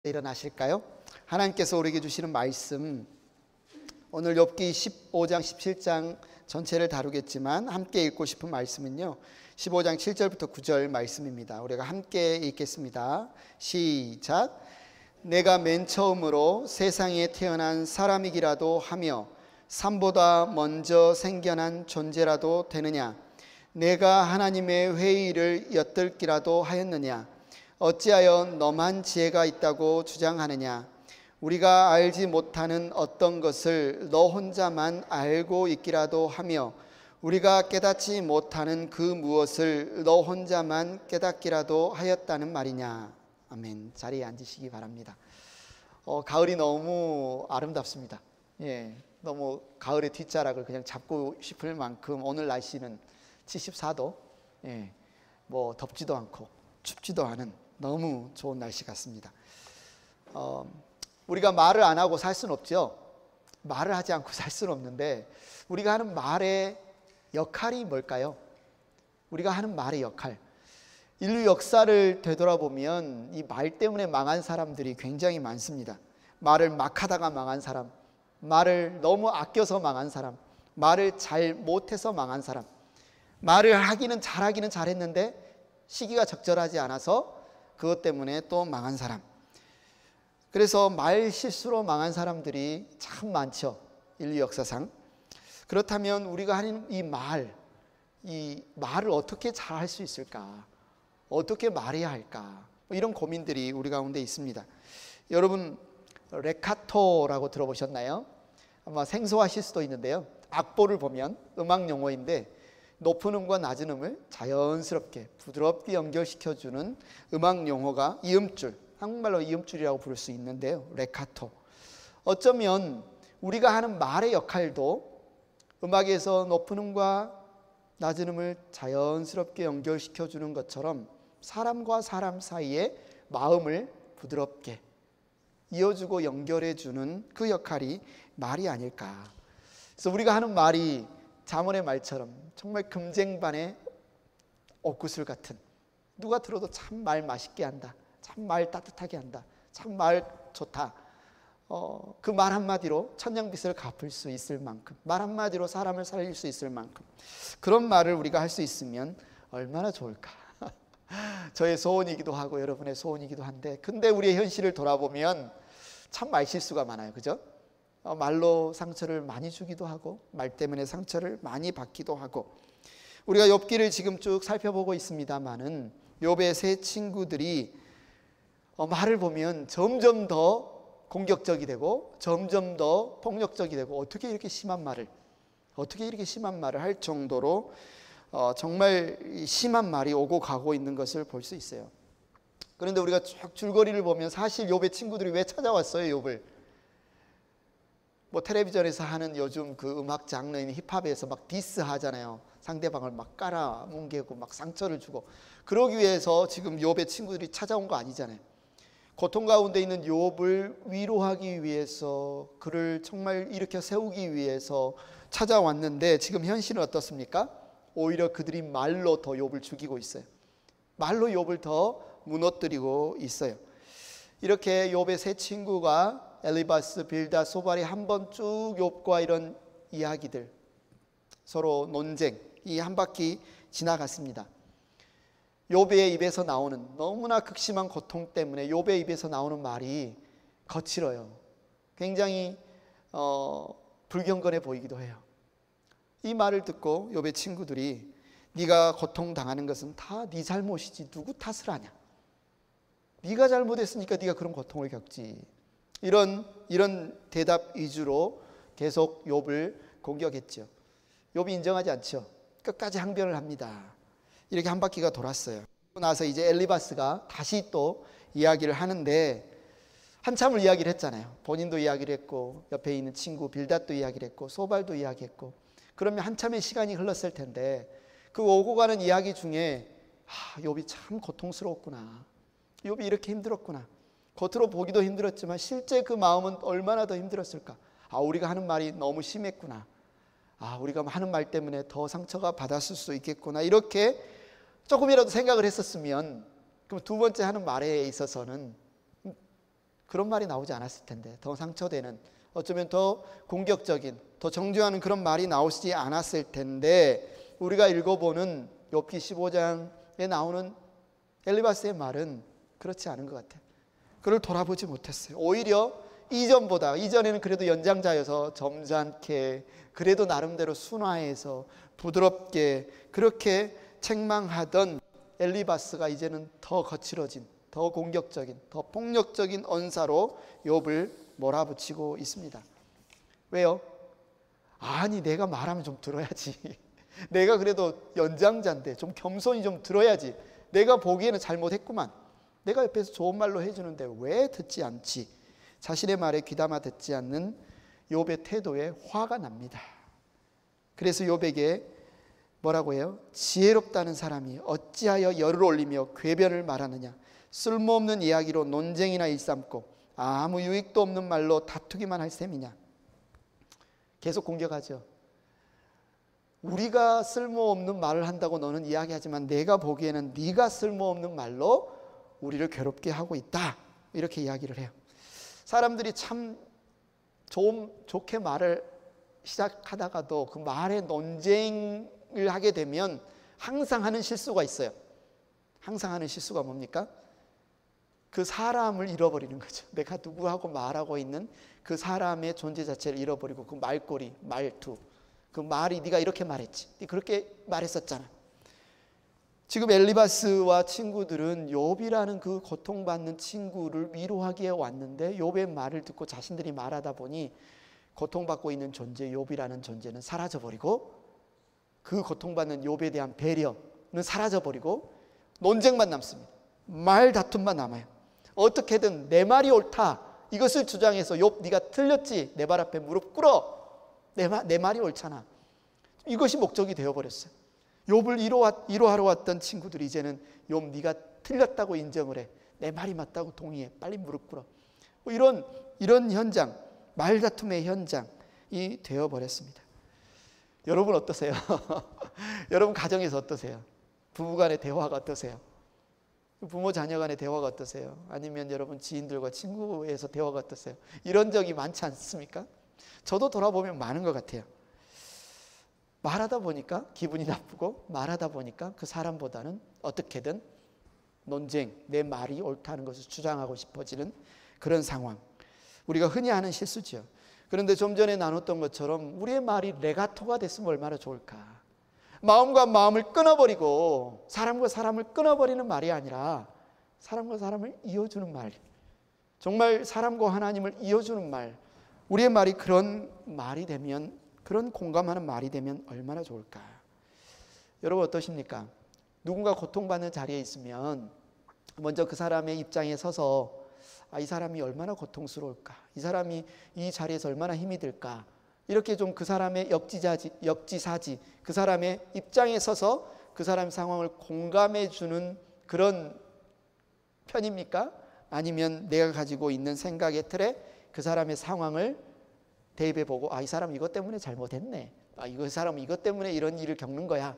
일어나실까요? 하나님께서 우리에게 주시는 말씀, 오늘 욥기 15장 17장 전체를 다루겠지만 함께 읽고 싶은 말씀은요 15장 7절부터 9절 말씀입니다. 우리가 함께 읽겠습니다. 시작. 내가 맨 처음으로 세상에 태어난 사람이기라도 하며 산보다 먼저 생겨난 존재라도 되느냐? 내가 하나님의 회의를 엿들기라도 하였느냐? 어찌하여 너만 지혜가 있다고 주장하느냐? 우리가 알지 못하는 어떤 것을 너 혼자만 알고 있기라도 하며 우리가 깨닫지 못하는 그 무엇을 너 혼자만 깨닫기라도 하였다는 말이냐? 아멘. 자리에 앉으시기 바랍니다. 가을이 너무 아름답습니다. 너무 가을의 뒷자락을 그냥 잡고 싶을 만큼 오늘 날씨는 74도, 뭐 덥지도 않고 춥지도 않은 너무 좋은 날씨 같습니다. 우리가 말을 안 하고 살 수는 없죠. 말을 하지 않고 살 수는 없는데 우리가 하는 말의 역할이 뭘까요? 우리가 하는 말의 역할, 인류 역사를 되돌아보면 이 말 때문에 망한 사람들이 굉장히 많습니다. 말을 막 하다가 망한 사람, 말을 너무 아껴서 망한 사람, 말을 잘 못해서 망한 사람, 말을 하기는 잘하기는 잘했는데 시기가 적절하지 않아서 그것 때문에 또 망한 사람. 그래서 말 실수로 망한 사람들이 참 많죠, 인류 역사상. 그렇다면 우리가 하는 이 말을 어떻게 잘 할 수 있을까? 어떻게 말해야 할까? 이런 고민들이 우리 가운데 있습니다. 여러분 레카토라고 들어보셨나요? 아마 생소하실 수도 있는데요, 악보를 보면 음악 용어인데 높은 음과 낮은 음을 자연스럽게 부드럽게 연결시켜주는 음악 용어가 이음줄, 한국말로 이음줄이라고 부를 수 있는데요, 레카토. 어쩌면 우리가 하는 말의 역할도 음악에서 높은 음과 낮은 음을 자연스럽게 연결시켜주는 것처럼 사람과 사람 사이에 마음을 부드럽게 이어주고 연결해주는 그 역할이 말이 아닐까. 그래서 우리가 하는 말이 잠언의 말처럼 정말 금쟁반의 옥구슬 같은, 누가 들어도 참 말 맛있게 한다, 참 말 따뜻하게 한다, 참 말 좋다, 그 말 한마디로 천냥빚을 갚을 수 있을 만큼, 말 한마디로 사람을 살릴 수 있을 만큼 그런 말을 우리가 할 수 있으면 얼마나 좋을까. 저의 소원이기도 하고 여러분의 소원이기도 한데, 근데 우리의 현실을 돌아보면 참 말실수가 많아요, 그죠? 말로 상처를 많이 주기도 하고 말 때문에 상처를 많이 받기도 하고. 우리가 욥기를 지금 쭉 살펴보고 있습니다만은 욥의 세 친구들이 말을 보면 점점 더 공격적이 되고 점점 더 폭력적이 되고, 어떻게 이렇게 심한 말을 할 정도로 정말 심한 말이 오고 가고 있는 것을 볼 수 있어요. 그런데 우리가 쭉 줄거리를 보면 사실 욥의 친구들이 왜 찾아왔어요, 욥을? 뭐 텔레비전에서 하는 요즘 그 음악 장르인 힙합에서 막 디스 하잖아요. 상대방을 막 깔아뭉개고 막 상처를 주고. 그러기 위해서 지금 욥의 친구들이 찾아온 거 아니잖아요. 고통 가운데 있는 욥을 위로하기 위해서, 그를 정말 일으켜 세우기 위해서 찾아왔는데 지금 현실은 어떻습니까? 오히려 그들이 말로 더 욥을 죽이고 있어요. 말로 욥을 더 무너뜨리고 있어요. 이렇게 욥의 세 친구가 엘리바스, 빌닷, 소발이 한번 쭉 욥과 이런 이야기들, 서로 논쟁, 이 한 바퀴 지나갔습니다. 욥의 입에서 나오는, 너무나 극심한 고통 때문에 욥의 입에서 나오는 말이 거칠어요. 굉장히 불경건해 보이기도 해요. 이 말을 듣고 욥의 친구들이 네가 고통당하는 것은 다 네 잘못이지 누구 탓을 하냐? 네가 잘못했으니까 네가 그런 고통을 겪지. 이런 대답 위주로 계속 욥을 공격했죠. 욥이 인정하지 않죠. 끝까지 항변을 합니다. 이렇게 한 바퀴가 돌았어요. 그러고 나서 이제 엘리바스가 다시 또 이야기를 하는데, 한참을 이야기를 했잖아요. 본인도 이야기를 했고 옆에 있는 친구 빌닷도 이야기를 했고 소발도 이야기했고. 그러면 한참의 시간이 흘렀을 텐데 그 오고 가는 이야기 중에 욥이 참 고통스러웠구나, 욥이 이렇게 힘들었구나, 겉으로 보기도 힘들었지만 실제 그 마음은 얼마나 더 힘들었을까. 우리가 하는 말이 너무 심했구나, 우리가 하는 말 때문에 더 상처가 받았을 수 있겠구나, 이렇게 조금이라도 생각을 했었으면 그럼 두 번째 하는 말에 있어서는 그런 말이 나오지 않았을 텐데, 더 상처되는, 어쩌면 더 공격적인, 더 정죄하는 그런 말이 나오지 않았을 텐데, 우리가 읽어보는 욥기 15장에 나오는 엘리바스의 말은 그렇지 않은 것 같아요. 그를 돌아보지 못했어요. 오히려 이전에는 그래도 연장자여서 점잖게, 그래도 나름대로 순화해서 부드럽게 그렇게 책망하던 엘리바스가 이제는 더 거칠어진, 더 공격적인, 더 폭력적인 언사로 욥을 몰아붙이고 있습니다. 왜요? 아니, 내가 말하면 좀 들어야지. 내가 그래도 연장자인데 좀 겸손히 좀 들어야지. 내가 보기에는 잘못했구만. 내가 옆에서 좋은 말로 해주는데 왜 듣지 않지? 자신의 말에 귀담아 듣지 않는 욥의 태도에 화가 납니다. 그래서 욥에게 뭐라고 해요? 지혜롭다는 사람이 어찌하여 열을 올리며 궤변을 말하느냐? 쓸모없는 이야기로 논쟁이나 일삼고 아무 유익도 없는 말로 다투기만 할 셈이냐? 계속 공격하죠. 우리가 쓸모없는 말을 한다고 너는 이야기하지만 내가 보기에는 네가 쓸모없는 말로 우리를 괴롭게 하고 있다. 이렇게 이야기를 해요. 사람들이 참 좋게 말을 시작하다가도 그 말에 논쟁을 하게 되면 항상 하는 실수가 있어요. 항상 하는 실수가 뭡니까? 그 사람을 잃어버리는 거죠. 내가 누구하고 말하고 있는 그 사람의 존재 자체를 잃어버리고 그 말꼬리, 말투, 그 말이 네가 이렇게 말했지, 네 그렇게 말했었잖아. 지금 엘리바스와 친구들은 욥이라는 그 고통받는 친구를 위로하기에 왔는데 욥의 말을 듣고 자신들이 말하다 보니 고통받고 있는 존재 욥이라는 존재는 사라져버리고 그 고통받는 욥에 대한 배려는 사라져버리고 논쟁만 남습니다. 말다툼만 남아요. 어떻게든 내 말이 옳다 이것을 주장해서 욥 네가 틀렸지, 내 발 앞에 무릎 꿇어, 내 말이 옳잖아, 이것이 목적이 되어버렸어요. 욥을 위로하러 왔던 친구들이 이제는 욥 네가 틀렸다고 인정을 해, 내 말이 맞다고 동의해, 빨리 무릎 꿇어. 이런 현장, 말다툼의 현장이 되어버렸습니다. 여러분 어떠세요? 여러분 가정에서 어떠세요? 부부간의 대화가 어떠세요? 부모 자녀 간의 대화가 어떠세요? 아니면 여러분 지인들과 친구에서 대화가 어떠세요? 이런 적이 많지 않습니까? 저도 돌아보면 많은 것 같아요. 말하다 보니까 기분이 나쁘고 말하다 보니까 그 사람보다는 어떻게든 논쟁, 내 말이 옳다는 것을 주장하고 싶어지는 그런 상황. 우리가 흔히 하는 실수죠. 그런데 좀 전에 나눴던 것처럼 우리의 말이 레가토가 됐으면 얼마나 좋을까. 마음과 마음을 끊어버리고 사람과 사람을 끊어버리는 말이 아니라 사람과 사람을 이어주는 말, 정말 사람과 하나님을 이어주는 말, 우리의 말이 그런 말이 되면, 그런 공감하는 말이 되면 얼마나 좋을까. 여러분 어떠십니까? 누군가 고통받는 자리에 있으면 먼저 그 사람의 입장에 서서 이 사람이 얼마나 고통스러울까, 이 사람이 이 자리에서 얼마나 힘이 들까, 이렇게 좀 그 사람의 역지사지, 그 사람의 입장에 서서 그 사람의 상황을 공감해 주는 그런 편입니까? 아니면 내가 가지고 있는 생각의 틀에 그 사람의 상황을 대입해 보고 이 사람 이것 때문에 잘못했네, 이 사람 이것 때문에 이런 일을 겪는 거야,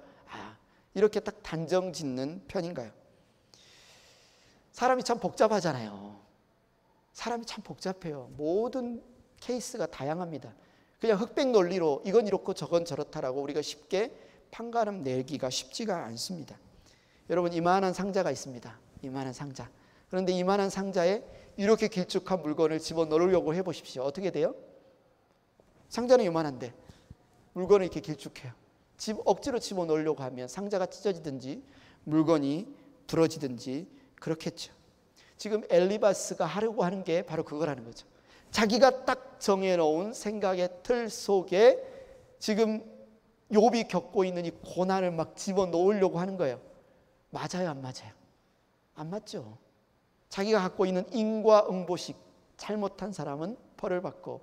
이렇게 딱 단정 짓는 편인가요? 사람이 참 복잡하잖아요. 사람이 참 복잡해요. 모든 케이스가 다양합니다. 그냥 흑백 논리로 이건 이렇고 저건 저렇다라고 우리가 쉽게 판가름 내기가 쉽지가 않습니다. 여러분 이만한 상자가 있습니다. 이만한 상자. 그런데 이만한 상자에 이렇게 길쭉한 물건을 집어넣으려고 해보십시오. 어떻게 돼요? 상자는 이만한데 물건을 이렇게 길쭉해요. 억지로 집어넣으려고 하면 상자가 찢어지든지 물건이 부러지든지 그렇겠죠. 지금 엘리바스가 하려고 하는 게 바로 그거라는 거죠. 자기가 딱 정해놓은 생각의 틀 속에 지금 욥이 겪고 있는 이 고난을 막 집어넣으려고 하는 거예요. 맞아요, 안 맞아요? 안 맞죠. 자기가 갖고 있는 인과응보식, 잘못한 사람은 벌을 받고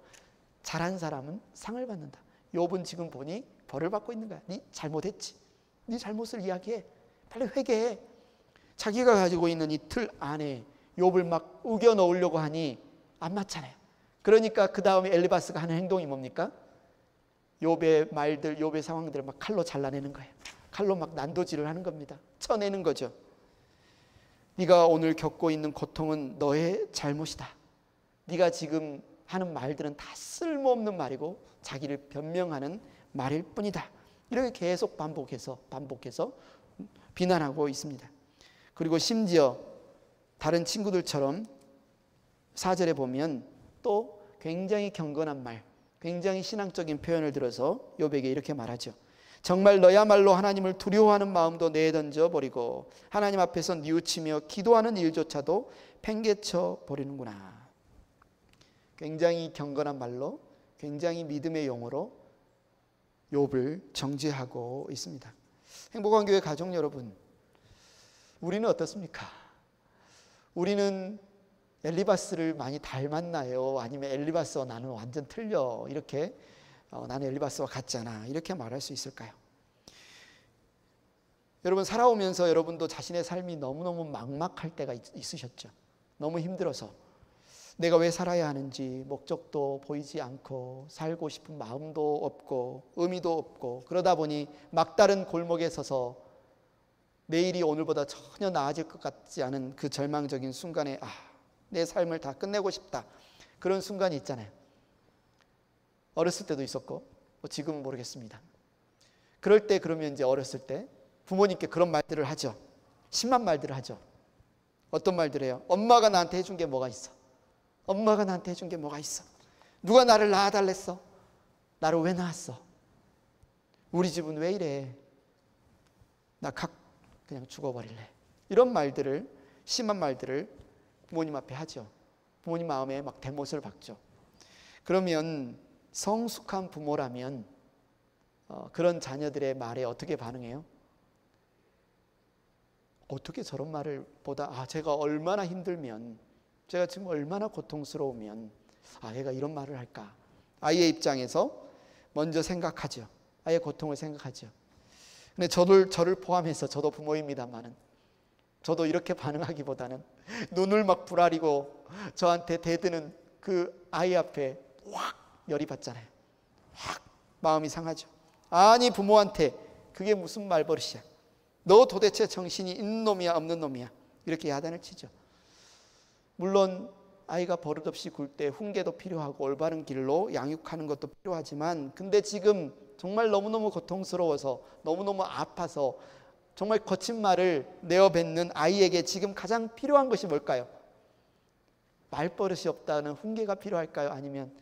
잘한 사람은 상을 받는다. 욥은 지금 보니 벌을 받고 있는 거야. 네 잘못했지, 네 잘못을 이야기해, 빨리 회개해. 자기가 가지고 있는 이 틀 안에 욥을 막 우겨 넣으려고 하니 안 맞잖아요. 그러니까 그 다음에 엘리바스가 하는 행동이 뭡니까? 욥의 말들, 욥의 상황들을 막 칼로 잘라내는 거예요. 칼로 막 난도질을 하는 겁니다. 쳐내는 거죠. 네가 오늘 겪고 있는 고통은 너의 잘못이다. 네가 지금 하는 말들은 다 쓸모없는 말이고 자기를 변명하는 말일 뿐이다. 이렇게 계속 반복해서 비난하고 있습니다. 그리고 심지어 다른 친구들처럼 4절에 보면 또 굉장히 경건한 말, 굉장히 신앙적인 표현을 들어서 욥에게 이렇게 말하죠. 정말 너야말로 하나님을 두려워하는 마음도 내던져 버리고 하나님 앞에서 뉘우치며 기도하는 일조차도 팽개쳐 버리는구나. 굉장히 경건한 말로, 굉장히 믿음의 용어로 욥을 정죄하고 있습니다. 행복한 교회 가족 여러분, 우리는 어떻습니까? 우리는 엘리바스를 많이 닮았나요? 아니면 엘리바스와 나는 완전 틀려, 이렇게 나는 엘리바스와 같지 않아, 이렇게 말할 수 있을까요? 여러분, 살아오면서 여러분도 자신의 삶이 너무너무 막막할 때가 있으셨죠. 너무 힘들어서 내가 왜 살아야 하는지 목적도 보이지 않고 살고 싶은 마음도 없고 의미도 없고, 그러다 보니 막다른 골목에 서서 내일이 오늘보다 전혀 나아질 것 같지 않은 그 절망적인 순간에 내 삶을 다 끝내고 싶다, 그런 순간이 있잖아요. 어렸을 때도 있었고 지금은 모르겠습니다. 그럴 때 그러면 이제 어렸을 때 부모님께 그런 말들을 하죠. 심한 말들을 하죠. 어떤 말들 해요? 엄마가 나한테 해준 게 뭐가 있어? 엄마가 나한테 해준 게 뭐가 있어? 누가 나를 낳아달랬어? 나를 왜 낳았어? 우리 집은 왜 이래? 나 그냥 죽어버릴래. 이런 말들을, 심한 말들을 부모님 앞에 하죠. 부모님 마음에 막 대못을 박죠. 그러면 성숙한 부모라면 그런 자녀들의 말에 어떻게 반응해요? 어떻게 저런 말을 보다 제가 얼마나 힘들면, 제가 지금 얼마나 고통스러우면 얘가 이런 말을 할까? 아이의 입장에서 먼저 생각하죠. 아이의 고통을 생각하죠. 근데 저를 포함해서, 저도 부모입니다만은, 저도 이렇게 반응하기보다는 눈을 막 부라리고 저한테 대드는 그 아이 앞에 확 열이 받잖아요. 확 마음이 상하죠. 아니, 부모한테 그게 무슨 말버릇이야? 너 도대체 정신이 있는 놈이야 없는 놈이야? 이렇게 야단을 치죠. 물론 아이가 버릇없이 굴 때 훈계도 필요하고 올바른 길로 양육하는 것도 필요하지만, 근데 지금 정말 너무너무 고통스러워서, 너무너무 아파서 정말 거친 말을 내어뱉는 아이에게 지금 가장 필요한 것이 뭘까요? 말버릇이 없다는 훈계가 필요할까요? 아니면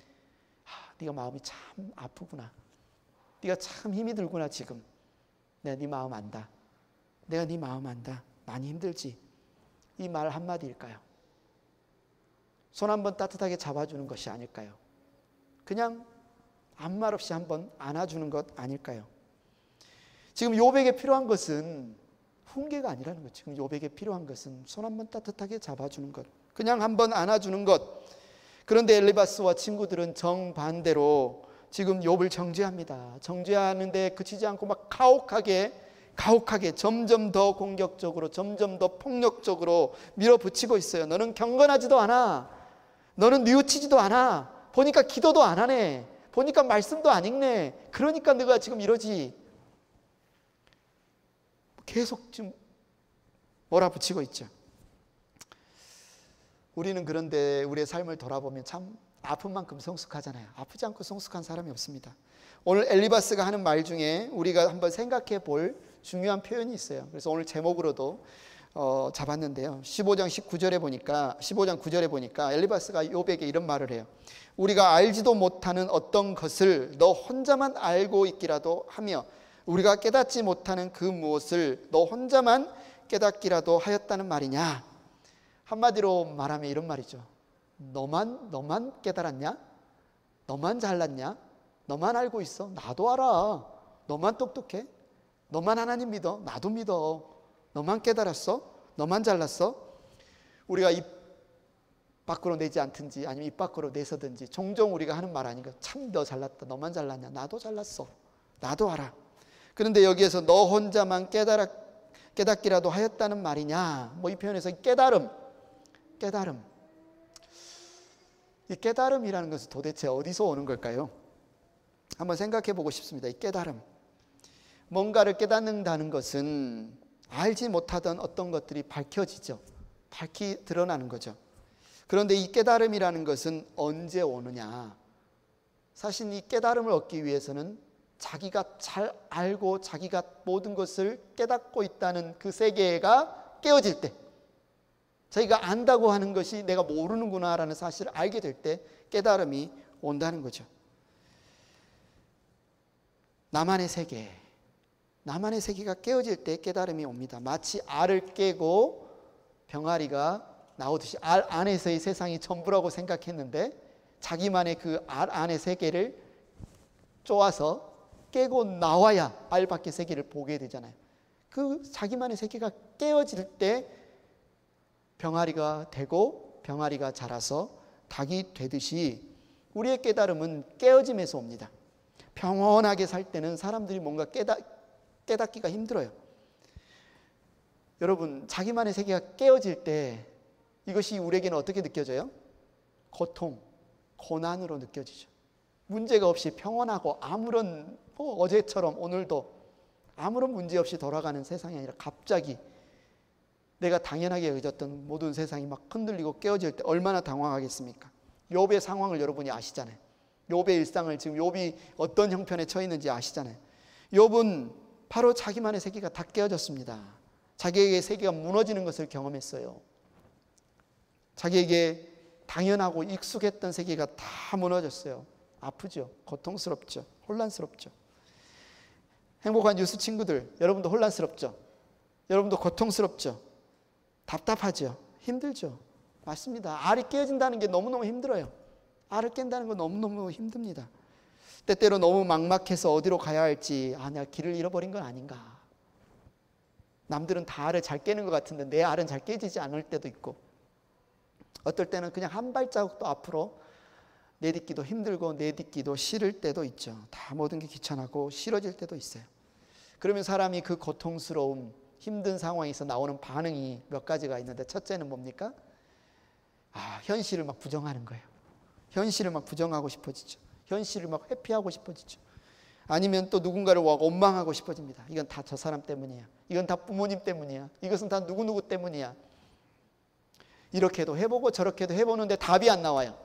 네가 마음이 참 아프구나, 네가 참 힘이 들구나, 지금 내가 네 마음 안다, 내가 네 마음 안다, 많이 힘들지, 이 말 한마디일까요? 손 한번 따뜻하게 잡아주는 것이 아닐까요? 그냥 아무 말 없이 한번 안아주는 것 아닐까요? 지금 욥에게 필요한 것은 훈계가 아니라는 거죠. 지금 욥에게 필요한 것은 손 한번 따뜻하게 잡아주는 것, 그냥 한번 안아주는 것. 그런데 엘리바스와 친구들은 정반대로 지금 욥을 정죄합니다. 정죄하는데 그치지 않고 막 가혹하게 점점 더 공격적으로, 점점 더 폭력적으로 밀어붙이고 있어요. 너는 경건하지도 않아. 너는 뉘우치지도 않아. 보니까 기도도 안 하네. 보니까 말씀도 안 읽네. 그러니까 너가 지금 이러지. 계속 지금 몰아붙이고 있죠. 우리는 그런데 우리의 삶을 돌아보면 참 아픈 만큼 성숙하잖아요. 아프지 않고 성숙한 사람이 없습니다. 오늘 엘리바스가 하는 말 중에 우리가 한번 생각해 볼 중요한 표현이 있어요. 그래서 오늘 제목으로도 잡았는데요. 15장 9절에 보니까 엘리바스가 욥에게 이런 말을 해요. 우리가 알지도 못하는 어떤 것을 너 혼자만 알고 있기라도 하며 우리가 깨닫지 못하는 그 무엇을 너 혼자만 깨닫기라도 하였다는 말이냐. 한마디로 말하면 이런 말이죠. 너만 깨달았냐? 너만 잘났냐? 너만 알고 있어? 나도 알아. 너만 똑똑해? 너만 하나님 믿어? 나도 믿어. 너만 깨달았어? 너만 잘났어? 우리가 입 밖으로 내지 않든지 아니면 입 밖으로 내서든지 종종 우리가 하는 말 아닌가? 참 너 잘났다. 너만 잘났냐? 나도 잘났어. 나도 알아. 그런데 여기에서 너 혼자만 깨닫기라도 하였다는 말이냐? 이 표현에서 깨달음. 이 깨달음이라는 것은 도대체 어디서 오는 걸까요? 한번 생각해 보고 싶습니다. 이 깨달음. 뭔가를 깨닫는다는 것은 알지 못하던 어떤 것들이 밝혀지죠. 밝히 드러나는 거죠. 그런데 이 깨달음이라는 것은 언제 오느냐? 사실 이 깨달음을 얻기 위해서는 자기가 잘 알고 자기가 모든 것을 깨닫고 있다는 그 세계가 깨어질 때, 자기가 안다고 하는 것이 내가 모르는구나라는 사실을 알게 될 때 깨달음이 온다는 거죠. 나만의 세계가 깨어질 때 깨달음이 옵니다. 마치 알을 깨고 병아리가 나오듯이 알 안에서의 세상이 전부라고 생각했는데 자기만의 그 알 안의 세계를 쪼아서 깨고 나와야 알 밖의 세계를 보게 되잖아요. 그 자기만의 세계가 깨어질 때 병아리가 되고 병아리가 자라서 닭이 되듯이 우리의 깨달음은 깨어짐에서 옵니다. 평온하게 살 때는 사람들이 뭔가 깨닫기가 힘들어요. 여러분, 자기만의 세계가 깨어질 때 이것이 우리에게는 어떻게 느껴져요? 고통, 고난으로 느껴지죠. 문제가 없이 평온하고 아무런 어제처럼 오늘도 아무런 문제 없이 돌아가는 세상이 아니라 갑자기 내가 당연하게 여겼던 모든 세상이 막 흔들리고 깨어질 때 얼마나 당황하겠습니까? 욥의 상황을 여러분이 아시잖아요. 욥의 일상을 지금 욥이 어떤 형편에 처해 있는지 아시잖아요. 욥은 바로 자기만의 세계가 다 깨어졌습니다. 자기에게 세계가 무너지는 것을 경험했어요. 자기에게 당연하고 익숙했던 세계가 다 무너졌어요. 아프죠. 고통스럽죠. 혼란스럽죠. 행복한 뉴스 친구들, 여러분도 혼란스럽죠. 여러분도 고통스럽죠. 답답하죠. 힘들죠. 맞습니다. 알이 깨어진다는 게 너무너무 힘들어요. 알을 깬다는 건 너무너무 힘듭니다. 때때로 너무 막막해서 어디로 가야 할지, 내가 길을 잃어버린 건 아닌가. 남들은 다 알을 잘 깨는 것 같은데 내 알은 잘 깨지지 않을 때도 있고, 어떨 때는 그냥 한 발자국도 앞으로 내딛기도 힘들고 내딛기도 싫을 때도 있죠. 다 모든 게 귀찮고 싫어질 때도 있어요. 그러면 사람이 그 고통스러움, 힘든 상황에서 나오는 반응이 몇 가지가 있는데, 첫째는 뭡니까? 현실을 막 부정하는 거예요. 현실을 막 부정하고 싶어지죠. 현실을 막 회피하고 싶어지죠. 아니면 또 누군가를 원망하고 싶어집니다. 이건 다 저 사람 때문이야. 이건 다 부모님 때문이야. 이것은 다 누구누구 때문이야. 이렇게도 해보고 저렇게도 해보는데 답이 안 나와요.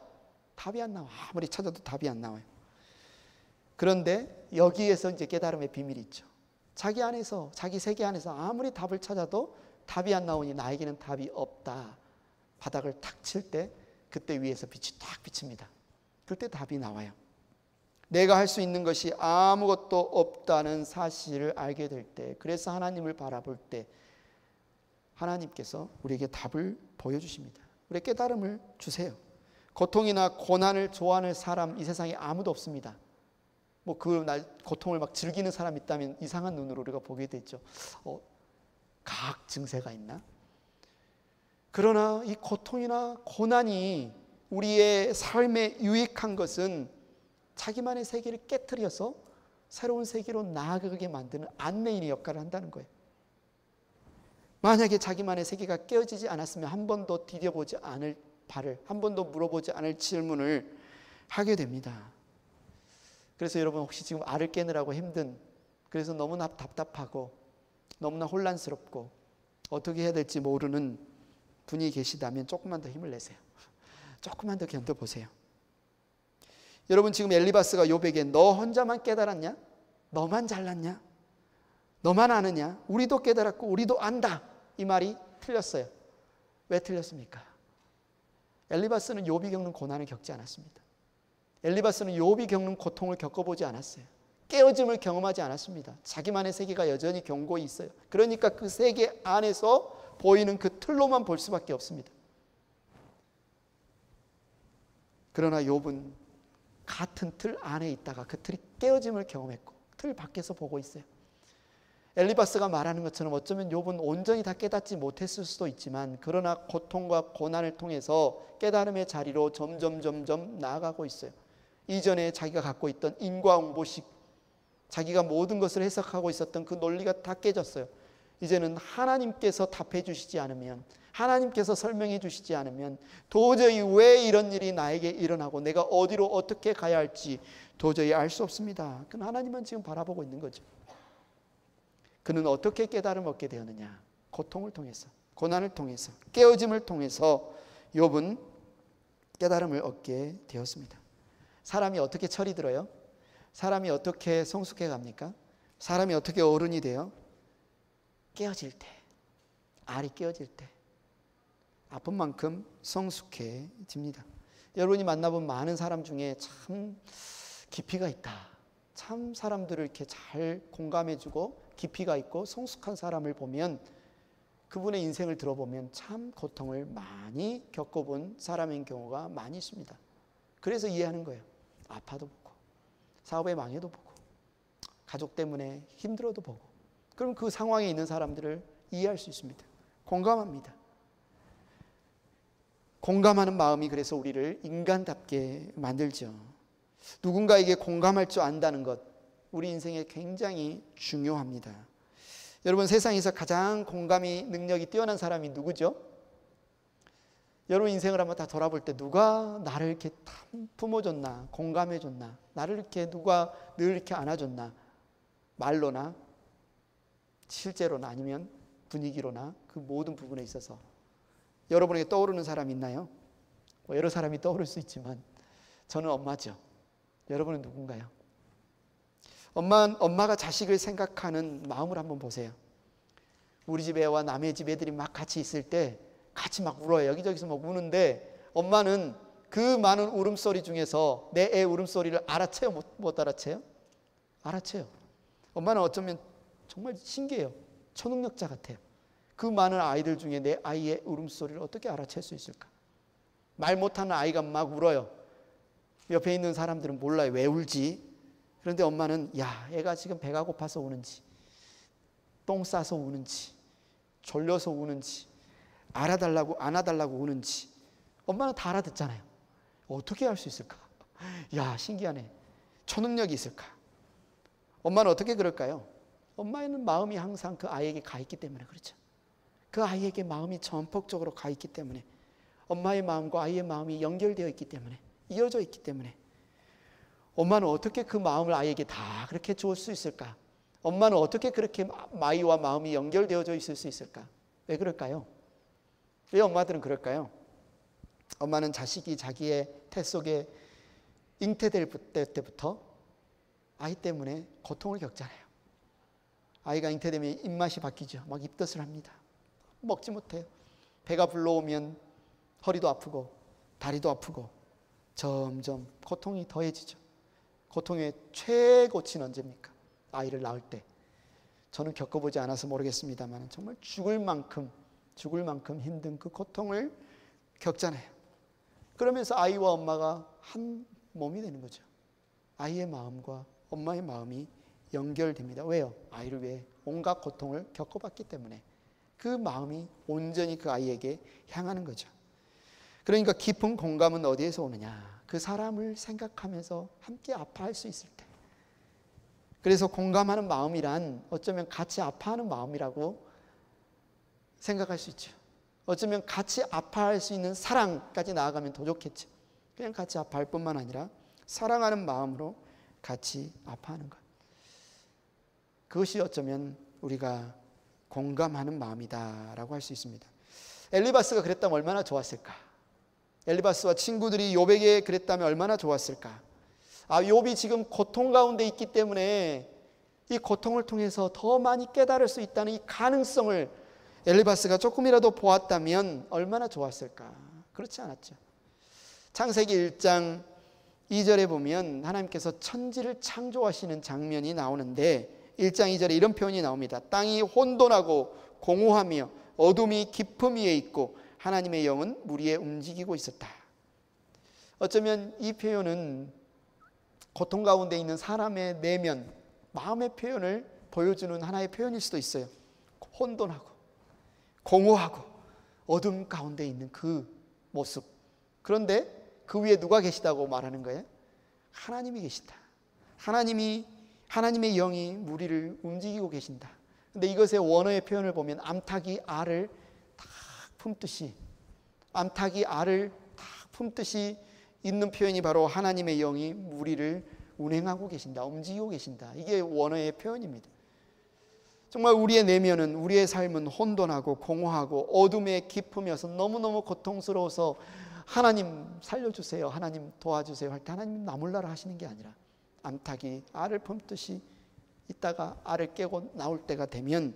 답이 안 나와. 아무리 찾아도 답이 안 나와요. 그런데 여기에서 이제 깨달음의 비밀이 있죠. 자기 안에서, 자기 세계 안에서 아무리 답을 찾아도 답이 안 나오니 나에게는 답이 없다. 바닥을 탁 칠 때 그때 위에서 빛이 탁 비칩니다. 그때 답이 나와요. 내가 할 수 있는 것이 아무것도 없다는 사실을 알게 될 때, 그래서 하나님을 바라볼 때 하나님께서 우리에게 답을 보여주십니다. 우리에게 깨달음을 주세요. 고통이나 고난을 좋아하는 사람 이 세상에 아무도 없습니다. 고통을 막 즐기는 사람 있다면 이상한 눈으로 우리가 보게 되죠. 가학 증세가 있나? 그러나 이 고통이나 고난이 우리의 삶에 유익한 것은 자기만의 세계를 깨트려서 새로운 세계로 나아가게 만드는 안내인의 역할을 한다는 거예요. 만약에 자기만의 세계가 깨어지지 않았으면 한 번도 디뎌보지 않을 발을, 한 번도 물어보지 않을 질문을 하게 됩니다. 그래서 여러분, 혹시 지금 알을 깨느라고 힘든, 그래서 너무나 답답하고 너무나 혼란스럽고 어떻게 해야 될지 모르는 분이 계시다면 조금만 더 힘을 내세요. 조금만 더 견뎌보세요. 여러분, 지금 엘리바스가 욥에게 너 혼자만 깨달았냐? 너만 잘났냐? 너만 아느냐? 우리도 깨달았고 우리도 안다. 이 말이 틀렸어요. 왜 틀렸습니까? 엘리바스는 욥이 겪는 고난을 겪지 않았습니다. 엘리바스는 욥이 겪는 고통을 겪어보지 않았어요. 깨어짐을 경험하지 않았습니다. 자기만의 세계가 여전히 견고히 있어요. 그러니까 그 세계 안에서 보이는 그 틀로만 볼 수밖에 없습니다. 그러나 욥은 같은 틀 안에 있다가 그 틀이 깨어짐을 경험했고 틀 밖에서 보고 있어요. 엘리바스가 말하는 것처럼 어쩌면 욥은 온전히 다 깨닫지 못했을 수도 있지만, 그러나 고통과 고난을 통해서 깨달음의 자리로 점점 나아가고 있어요. 이전에 자기가 갖고 있던 인과응보식, 자기가 모든 것을 해석하고 있었던 그 논리가 다 깨졌어요. 이제는 하나님께서 답해 주시지 않으면, 하나님께서 설명해 주시지 않으면 도저히 왜 이런 일이 나에게 일어나고 내가 어디로 어떻게 가야 할지 도저히 알 수 없습니다. 그건 하나님만 지금 바라보고 있는 거죠. 그는 어떻게 깨달음을 얻게 되었느냐? 고통을 통해서, 고난을 통해서, 깨어짐을 통해서 욥은 깨달음을 얻게 되었습니다. 사람이 어떻게 철이 들어요? 사람이 어떻게 성숙해 갑니까? 사람이 어떻게 어른이 돼요? 깨어질 때, 알이 깨어질 때, 아픈 만큼 성숙해집니다. 여러분이 만나본 많은 사람 중에 참 깊이가 있다, 참 사람들을 이렇게 잘 공감해주고 깊이가 있고 성숙한 사람을 보면, 그분의 인생을 들어보면 참 고통을 많이 겪어본 사람인 경우가 많이 있습니다. 그래서 이해하는 거예요. 아파도 보고, 사업에 망해도 보고, 가족 때문에 힘들어도 보고, 그럼 그 상황에 있는 사람들을 이해할 수 있습니다. 공감합니다. 공감하는 마음이 그래서 우리를 인간답게 만들죠. 누군가에게 공감할 줄 안다는 것, 우리 인생에 굉장히 중요합니다. 여러분, 세상에서 가장 공감이 능력이 뛰어난 사람이 누구죠? 여러분 인생을 한번 다 돌아볼 때 누가 나를 이렇게 품어줬나, 공감해줬나, 나를 이렇게 누가 늘 이렇게 안아줬나, 말로나 실제로나 아니면 분위기로나 그 모든 부분에 있어서 여러분에게 떠오르는 사람이 있나요? 여러 사람이 떠오를 수 있지만 저는 엄마죠. 여러분은 누군가요? 엄마가 자식을 생각하는 마음을 한번 보세요. 우리 집 애와 남의 집 애들이 막 같이 있을 때 같이 막 울어요. 여기저기서 막 우는데 엄마는 그 많은 울음소리 중에서 내 애 울음소리를 알아채요? 못 알아채요? 알아채요. 엄마는 어쩌면 정말 신기해요. 초능력자 같아요. 그 많은 아이들 중에 내 아이의 울음소리를 어떻게 알아챌 수 있을까? 말 못하는 아이가 막 울어요. 옆에 있는 사람들은 몰라요. 왜 울지? 그런데 엄마는 야, 애가 지금 배가 고파서 우는지, 똥 싸서 우는지, 졸려서 우는지, 알아달라고 안아달라고 우는지 엄마는 다 알아듣잖아요. 어떻게 할 수 있을까? 야, 신기하네. 초능력이 있을까? 엄마는 어떻게 그럴까요? 엄마는 마음이 항상 그 아이에게 가 있기 때문에 그렇죠. 그 아이에게 마음이 전폭적으로 가 있기 때문에, 엄마의 마음과 아이의 마음이 연결되어 있기 때문에, 이어져 있기 때문에 엄마는 어떻게 그 마음을 아이에게 다 그렇게 줄 수 있을까? 엄마는 어떻게 그렇게 아이와 마음이 연결되어져 있을 수 있을까? 왜 그럴까요? 왜 엄마들은 그럴까요? 엄마는 자식이 자기의 태 속에 잉태될 때부터 아이 때문에 고통을 겪잖아요. 아이가 잉태되면 입맛이 바뀌죠. 막 입덧을 합니다. 먹지 못해요. 배가 불러오면 허리도 아프고 다리도 아프고 점점 고통이 더해지죠. 고통의 최고치는 언제입니까? 아이를 낳을 때. 저는 겪어보지 않아서 모르겠습니다만 정말 죽을 만큼 힘든 그 고통을 겪잖아요. 그러면서 아이와 엄마가 한 몸이 되는 거죠. 아이의 마음과 엄마의 마음이 연결됩니다. 왜요? 아이를 위해 온갖 고통을 겪어봤기 때문에 그 마음이 온전히 그 아이에게 향하는 거죠. 그러니까 깊은 공감은 어디에서 오느냐? 그 사람을 생각하면서 함께 아파할 수 있을 때. 그래서 공감하는 마음이란 어쩌면 같이 아파하는 마음이라고 생각할 수 있죠. 어쩌면 같이 아파할 수 있는 사랑까지 나아가면 더 좋겠죠. 그냥 같이 아파할 뿐만 아니라 사랑하는 마음으로 같이 아파하는 것. 그것이 어쩌면 우리가 공감하는 마음이다라고 할 수 있습니다. 엘리바스가 그랬다면 얼마나 좋았을까? 엘리바스와 친구들이 욥에게 그랬다면 얼마나 좋았을까? 욥이 지금 고통 가운데 있기 때문에 이 고통을 통해서 더 많이 깨달을 수 있다는 이 가능성을 엘리바스가 조금이라도 보았다면 얼마나 좋았을까? 그렇지 않았죠. 창세기 1장 2절에 보면 하나님께서 천지를 창조하시는 장면이 나오는데 1장 2절에 이런 표현이 나옵니다. 땅이 혼돈하고 공허하며 어둠이 깊음 위에 있고 하나님의 영은 물 위에 움직이고 있었다. 어쩌면 이 표현은 고통 가운데 있는 사람의 내면, 마음의 표현을 보여주는 하나의 표현일 수도 있어요. 혼돈하고 공허하고 어둠 가운데 있는 그 모습. 그런데 그 위에 누가 계시다고 말하는 거예요? 하나님이 계시다. 하나님의 영이 물 위를 움직이고 계신다. 근데 이것의 원어의 표현을 보면 암탉이 알을 탁 품듯이, 암탉이 알을 탁 품듯이 있는 표현이 바로 하나님의 영이 물 위를 운행하고 계신다, 움직이고 계신다. 이게 원어의 표현입니다. 정말 우리의 내면은, 우리의 삶은 혼돈하고 공허하고 어둠의 깊음이어서 너무너무 고통스러워서 하나님 살려주세요, 하나님 도와주세요 할 때 하나님 나몰라라 하시는 게 아니라 암탉이 알을 품듯이 있다가 알을 깨고 나올 때가 되면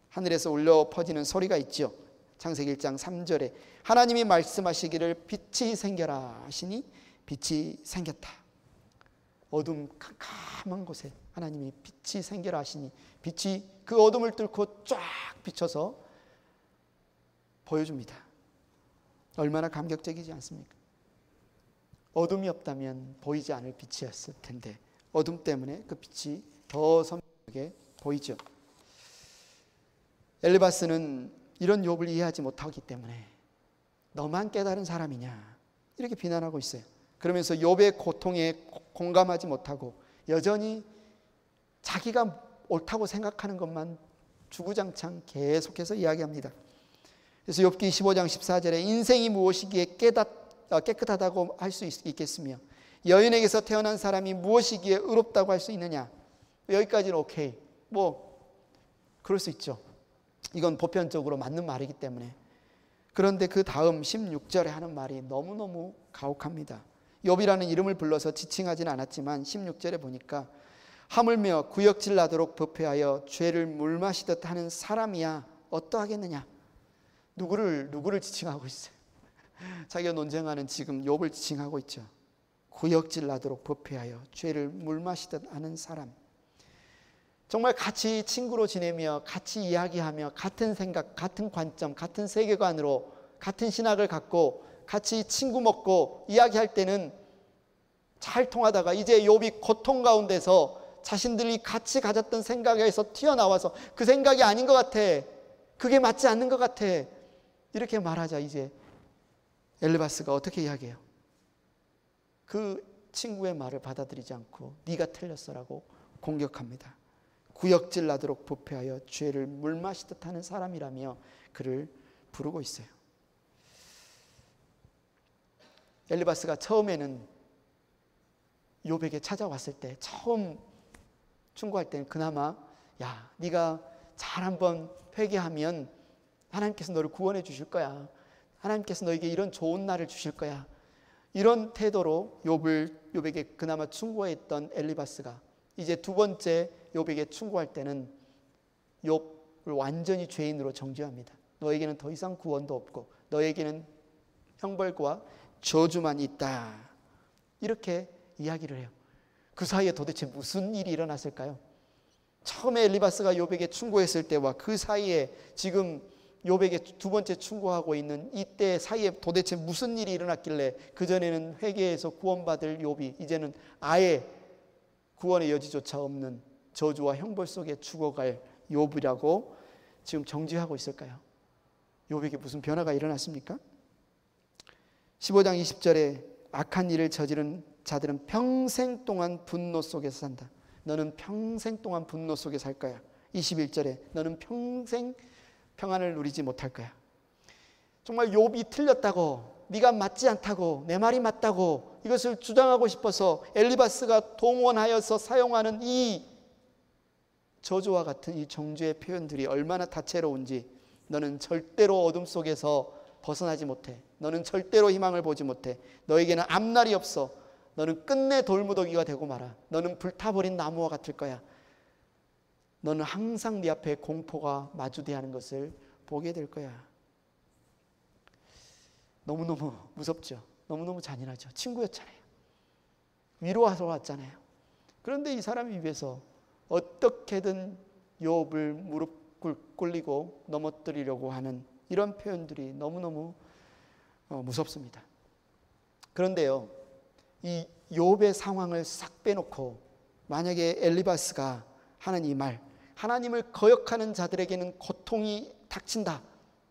하늘에서 울려 퍼지는 소리가 있죠. 창세기 1장 3절에 하나님이 말씀하시기를 빛이 생겨라 하시니 빛이 생겼다. 어둠 캄캄한 곳에 하나님이 빛이 생겨라 하시니 빛이 그 어둠을 뚫고 쫙 비춰서 보여줍니다. 얼마나 감격적이지 않습니까? 어둠이 없다면 보이지 않을 빛이었을 텐데 어둠 때문에 그 빛이 더 선명하게 보이죠. 엘리바스는 이런 욥을 이해하지 못하기 때문에 너만 깨달은 사람이냐 이렇게 비난하고 있어요. 그러면서 욥의 고통에 공감하지 못하고 여전히 자기가 옳다고 생각하는 것만 주구장창 계속해서 이야기합니다. 그래서 욥기 25장 14절에 인생이 무엇이기에 깨끗하다고 할 수 있겠으며 여인에게서 태어난 사람이 무엇이기에 의롭다고 할 수 있느냐. 여기까지는 오케이, 그럴 수 있죠. 이건 보편적으로 맞는 말이기 때문에. 그런데 그 다음 16절에 하는 말이 너무너무 가혹합니다. 욥이라는 이름을 불러서 지칭하지는 않았지만 16절에 보니까 하물며 구역질 나도록 부패하여 죄를 물마시듯 하는 사람이야 어떠하겠느냐. 누구를 지칭하고 있어요? 자기가 논쟁하는 지금 욥을 지칭하고 있죠. 구역질 나도록 부패하여 죄를 물마시듯 하는 사람. 정말 같이 친구로 지내며 같이 이야기하며 같은 생각, 같은 관점, 같은 세계관으로 같은 신학을 갖고 같이 친구 먹고 이야기할 때는 잘 통하다가 이제 욥이 고통 가운데서 자신들이 같이 가졌던 생각에서 튀어나와서 그 생각이 아닌 것 같아, 그게 맞지 않는 것 같아, 이렇게 말하자 이제 엘리바스가 어떻게 이야기해요? 그 친구의 말을 받아들이지 않고 네가 틀렸어라고 공격합니다. 구역질 나도록 부패하여 죄를 물마시듯 하는 사람이라며 그를 부르고 있어요. 엘리바스가 처음에는 욥에게 찾아왔을 때 처음 충고할 때는 그나마 야, 네가 잘 한번 회개하면 하나님께서 너를 구원해 주실 거야. 하나님께서 너에게 이런 좋은 날을 주실 거야. 이런 태도로 욥에게 그나마 충고했던 엘리바스가 이제 두 번째 욥에게 충고할 때는 욥을 완전히 죄인으로 정죄합니다. 너에게는 더 이상 구원도 없고 너에게는 형벌과 저주만 있다. 이렇게 이야기를 해요. 그 사이에 도대체 무슨 일이 일어났을까요? 처음에 엘리바스가 욥에게 충고했을 때와 그 사이에 지금 욥에게 두 번째 충고하고 있는 이때 사이에 도대체 무슨 일이 일어났길래 그전에는 회개해서 구원받을 욥이 이제는 아예 구원의 여지조차 없는 저주와 형벌 속에 죽어갈 욥이라고 지금 정죄하고 있을까요? 욥에게 무슨 변화가 일어났습니까? 15장 20절에 악한 일을 저지른 자들은 평생 동안 분노 속에서 산다. 너는 평생 동안 분노 속에 살 거야. 21절에 너는 평생 평안을 누리지 못할 거야. 정말 욥이 틀렸다고, 네가 맞지 않다고, 내 말이 맞다고 이것을 주장하고 싶어서 엘리바스가 동원하여서 사용하는 이 저주와 같은 이 정죄의 표현들이 얼마나 다채로운지 너는 절대로 어둠 속에서 벗어나지 못해. 너는 절대로 희망을 보지 못해. 너에게는 앞날이 없어. 너는 끝내 돌무더기가 되고 말아. 너는 불타버린 나무와 같을 거야. 너는 항상 네 앞에 공포가 마주대하는 것을 보게 될 거야. 너무너무 무섭죠. 너무너무 잔인하죠. 친구였잖아요. 위로하러 왔잖아요. 그런데 이 사람이 입에서 어떻게든 욥을 무릎 꿇리고 넘어뜨리려고 하는 이런 표현들이 너무너무 무섭습니다. 그런데요, 이 욥의 상황을 싹 빼놓고 만약에 엘리바스가 하는 이 말, 하나님을 거역하는 자들에게는 고통이 닥친다,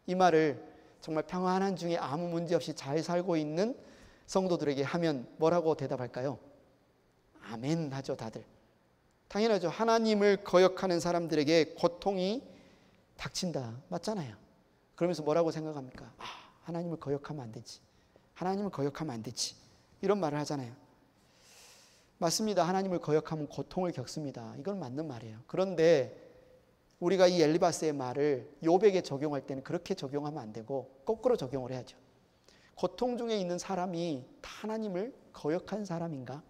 이 말을 정말 평안한 중에 아무 문제 없이 잘 살고 있는 성도들에게 하면 뭐라고 대답할까요? 아멘 하죠. 다들 당연하죠. 하나님을 거역하는 사람들에게 고통이 닥친다, 맞잖아요. 그러면서 뭐라고 생각합니까? 하나님을 거역하면 안 되지, 하나님을 거역하면 안 되지, 이런 말을 하잖아요. 맞습니다. 하나님을 거역하면 고통을 겪습니다. 이건 맞는 말이에요. 그런데 우리가 이 엘리바스의 말을 욥에게 적용할 때는 그렇게 적용하면 안 되고 거꾸로 적용을 해야죠. 고통 중에 있는 사람이 다 하나님을 거역한 사람인가?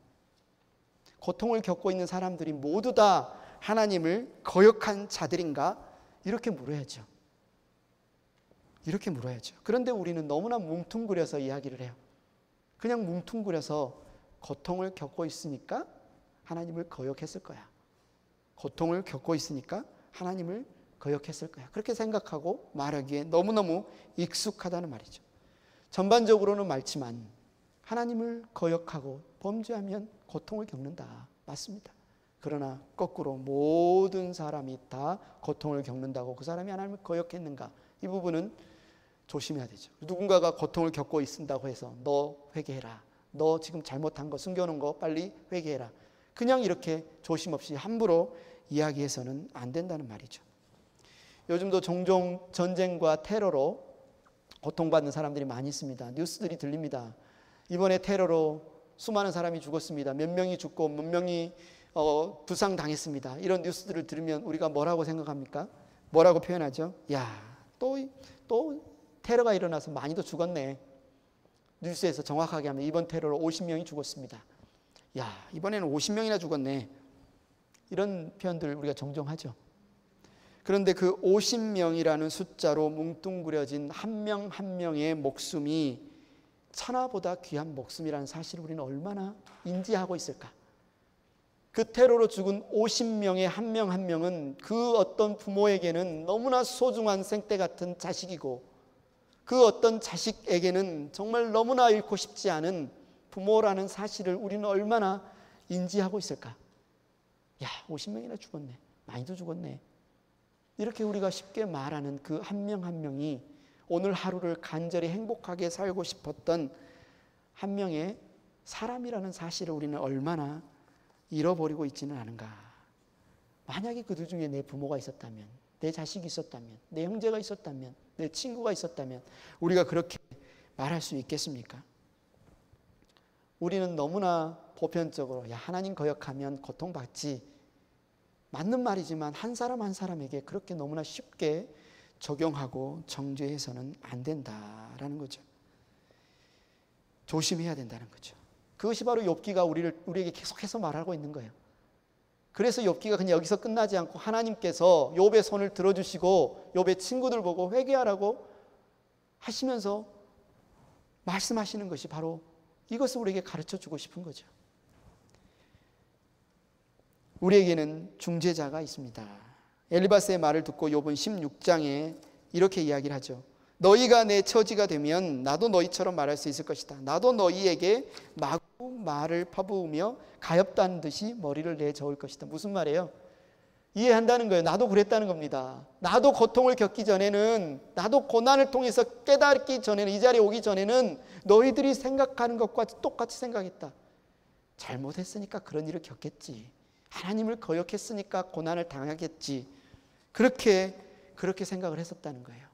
고통을 겪고 있는 사람들이 모두 다 하나님을 거역한 자들인가? 이렇게 물어야죠. 이렇게 물어야죠. 그런데 우리는 너무나 뭉뚱그려서 이야기를 해요. 그냥 뭉뚱그려서 고통을 겪고 있으니까 하나님을 거역했을 거야. 고통을 겪고 있으니까 하나님을 거역했을 거야. 그렇게 생각하고 말하기에 너무너무 익숙하다는 말이죠. 전반적으로는 많지만 하나님을 거역하고 범죄하면 고통을 겪는다. 맞습니다. 그러나 거꾸로 모든 사람이 다 고통을 겪는다고 그 사람이 하나님을 거역했는가? 이 부분은 조심해야 되죠. 누군가가 고통을 겪고 있다고 해서 너 회개해라. 너 지금 잘못한 거 숨겨놓은 거 빨리 회개해라. 그냥 이렇게 조심 없이 함부로 이야기해서는 안 된다는 말이죠. 요즘도 종종 전쟁과 테러로 고통받는 사람들이 많이 있습니다. 뉴스들이 들립니다. 이번에 테러로 수많은 사람이 죽었습니다. 몇 명이 죽고 몇 명이 부상당했습니다. 이런 뉴스들을 들으면 우리가 뭐라고 생각합니까? 뭐라고 표현하죠? 야, 또 테러가 일어나서 많이도 죽었네. 뉴스에서 정확하게 하면 이번 테러로 50명이 죽었습니다. 야, 이번에는 50명이나 죽었네. 이런 표현들 우리가 종종 하죠. 그런데 그 50명이라는 숫자로 뭉뚱그려진 한 명 한 명의 목숨이 천하보다 귀한 목숨이라는 사실을 우리는 얼마나 인지하고 있을까? 그 테러로 죽은 50명의 한 명 한 명은 그 어떤 부모에게는 너무나 소중한 생떼 같은 자식이고 그 어떤 자식에게는 정말 너무나 잃고 싶지 않은 부모라는 사실을 우리는 얼마나 인지하고 있을까? 야, 50명이나 죽었네. 많이도 죽었네. 이렇게 우리가 쉽게 말하는 그 한 명 한 명이 오늘 하루를 간절히 행복하게 살고 싶었던 한 명의 사람이라는 사실을 우리는 얼마나 잃어버리고 있지는 않은가. 만약에 그들 중에 내 부모가 있었다면, 내 자식이 있었다면, 내 형제가 있었다면, 내 친구가 있었다면 우리가 그렇게 말할 수 있겠습니까? 우리는 너무나 보편적으로 야, 하나님 거역하면 고통받지. 맞는 말이지만 한 사람 한 사람에게 그렇게 너무나 쉽게 적용하고 정죄해서는 안 된다라는 거죠. 조심해야 된다는 거죠. 그것이 바로 욥기가 우리에게 계속해서 말하고 있는 거예요. 그래서 욥기가 그냥 여기서 끝나지 않고 하나님께서 욥의 손을 들어주시고 욥의 친구들 보고 회개하라고 하시면서 말씀하시는 것이 바로 이것을 우리에게 가르쳐주고 싶은 거죠. 우리에게는 중재자가 있습니다. 엘리바스의 말을 듣고 욥은 16장에 이렇게 이야기를 하죠. 너희가 내 처지가 되면 나도 너희처럼 말할 수 있을 것이다. 나도 너희에게 마구 말을 퍼부으며 가엾다는 듯이 머리를 내저을 것이다. 무슨 말이에요? 이해한다는 거예요. 나도 그랬다는 겁니다. 나도 고통을 겪기 전에는, 나도 고난을 통해서 깨닫기 전에는, 이 자리에 오기 전에는 너희들이 생각하는 것과 똑같이 생각했다. 잘못했으니까 그런 일을 겪겠지. 하나님을 거역했으니까 고난을 당하겠지. 그렇게 생각을 했었다는 거예요.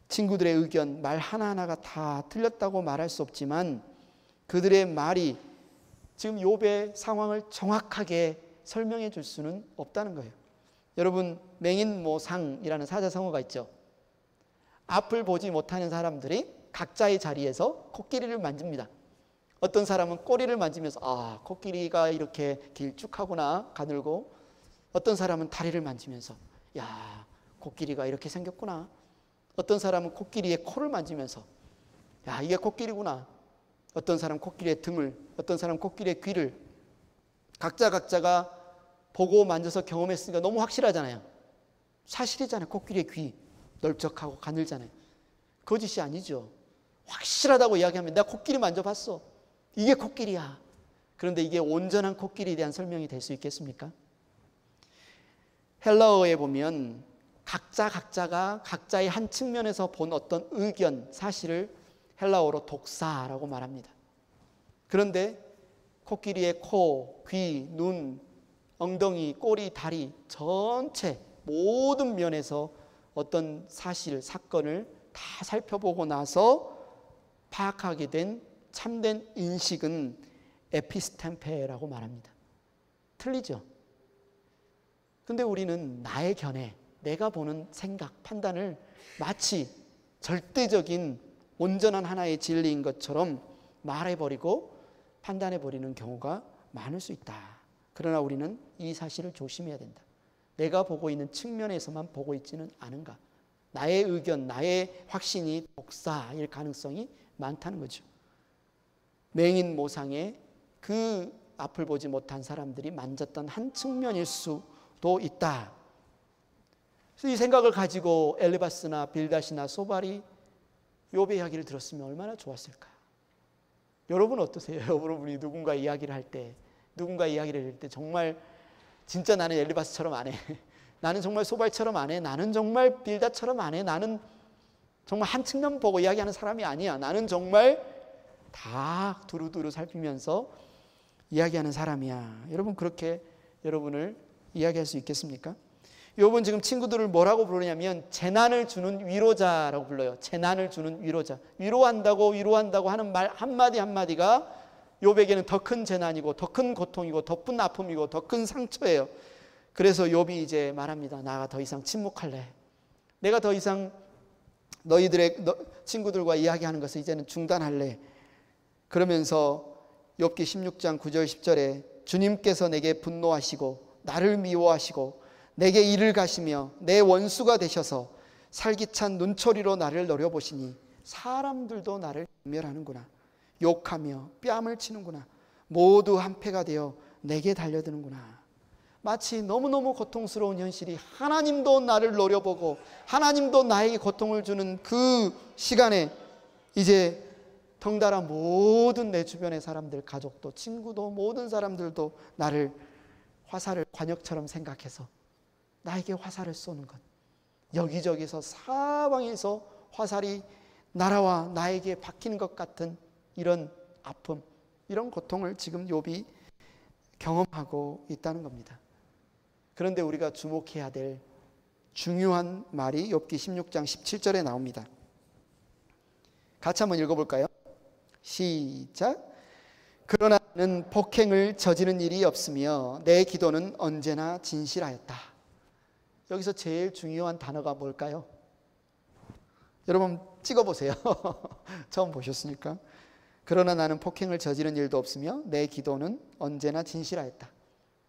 친구들의 의견, 말 하나하나가 다 틀렸다고 말할 수 없지만 그들의 말이 지금 욥의 상황을 정확하게 설명해 줄 수는 없다는 거예요. 여러분, 맹인모상이라는 사자성어가 있죠. 앞을 보지 못하는 사람들이 각자의 자리에서 코끼리를 만집니다. 어떤 사람은 꼬리를 만지면서 아, 코끼리가 이렇게 길쭉하구나 가늘고, 어떤 사람은 다리를 만지면서 야, 코끼리가 이렇게 생겼구나. 어떤 사람은 코끼리의 코를 만지면서 야, 이게 코끼리구나. 어떤 사람 코끼리의 등을, 어떤 사람 코끼리의 귀를, 각자가 보고 만져서 경험했으니까 너무 확실하잖아요. 사실이잖아요. 코끼리의 귀 넓적하고 가늘잖아요. 거짓이 아니죠. 확실하다고 이야기하면 내가 코끼리 만져봤어. 이게 코끼리야. 그런데 이게 온전한 코끼리에 대한 설명이 될 수 있겠습니까? 헬라어에 보면 각자가 각자의 한 측면에서 본 어떤 의견, 사실을 헬라어로 독사라고 말합니다. 그런데 코끼리의 코, 귀, 눈, 엉덩이, 꼬리, 다리 전체 모든 면에서 어떤 사실, 사건을 다 살펴보고 나서 파악하게 된 참된 인식은 에피스템페라고 말합니다. 틀리죠? 근데 우리는 나의 견해, 내가 보는 생각, 판단을 마치 절대적인 온전한 하나의 진리인 것처럼 말해버리고 판단해버리는 경우가 많을 수 있다. 그러나 우리는 이 사실을 조심해야 된다. 내가 보고 있는 측면에서만 보고 있지는 않은가. 나의 의견, 나의 확신이 독사일 가능성이 많다는 거죠. 맹인모상에 그 앞을 보지 못한 사람들이 만졌던 한 측면일 수도 있다. 그래서 이 생각을 가지고 엘리바스나 빌닷이나 소발이 욥의 이야기를 들었으면 얼마나 좋았을까. 여러분 어떠세요? 여러분이 누군가 이야기를 할 때, 정말 진짜 나는 엘리바스처럼 안 해. 나는 정말 소발처럼 안 해. 나는 정말 빌닷처럼 안 해. 나는 정말 한 측면 보고 이야기하는 사람이 아니야. 나는 정말 다 두루두루 살피면서 이야기하는 사람이야. 여러분 그렇게 여러분을 이야기할 수 있겠습니까? 욥은 지금 친구들을 뭐라고 부르냐면 재난을 주는 위로자라고 불러요. 재난을 주는 위로자. 위로한다고 하는 말 한마디 한마디가 욥에게는 더 큰 재난이고 더 큰 고통이고 더 큰 아픔이고 더 큰 상처예요. 그래서 욥이 이제 말합니다. 나 더 이상 침묵할래. 내가 더 이상 너희들의 친구들과 이야기하는 것을 이제는 중단할래. 그러면서 욥기 16장 9절 10절에 주님께서 내게 분노하시고 나를 미워하시고 내게 이를 가시며 내 원수가 되셔서 살기찬 눈초리로 나를 노려보시니 사람들도 나를 경멸하는구나. 욕하며 뺨을 치는구나. 모두 한패가 되어 내게 달려드는구나. 마치 너무너무 고통스러운 현실이 하나님도 나를 노려보고 하나님도 나에게 고통을 주는 그 시간에 이제 덩달아 모든 내 주변의 사람들, 가족도 친구도 모든 사람들도 나를 화살을 관역처럼 생각해서 나에게 화살을 쏘는 것. 여기저기서 사방에서 화살이 날아와 나에게 박히는 것 같은 이런 아픔, 이런 고통을 지금 욥이 경험하고 있다는 겁니다. 그런데 우리가 주목해야 될 중요한 말이 욥기 16장 17절에 나옵니다. 같이 한번 읽어볼까요? 시작. 그러나 나는 폭행을 저지른 일이 없으며 내 기도는 언제나 진실하였다. 여기서 제일 중요한 단어가 뭘까요? 여러분 찍어보세요. 처음 보셨으니까. 그러나 나는 폭행을 저지른 일도 없으며 내 기도는 언제나 진실하였다.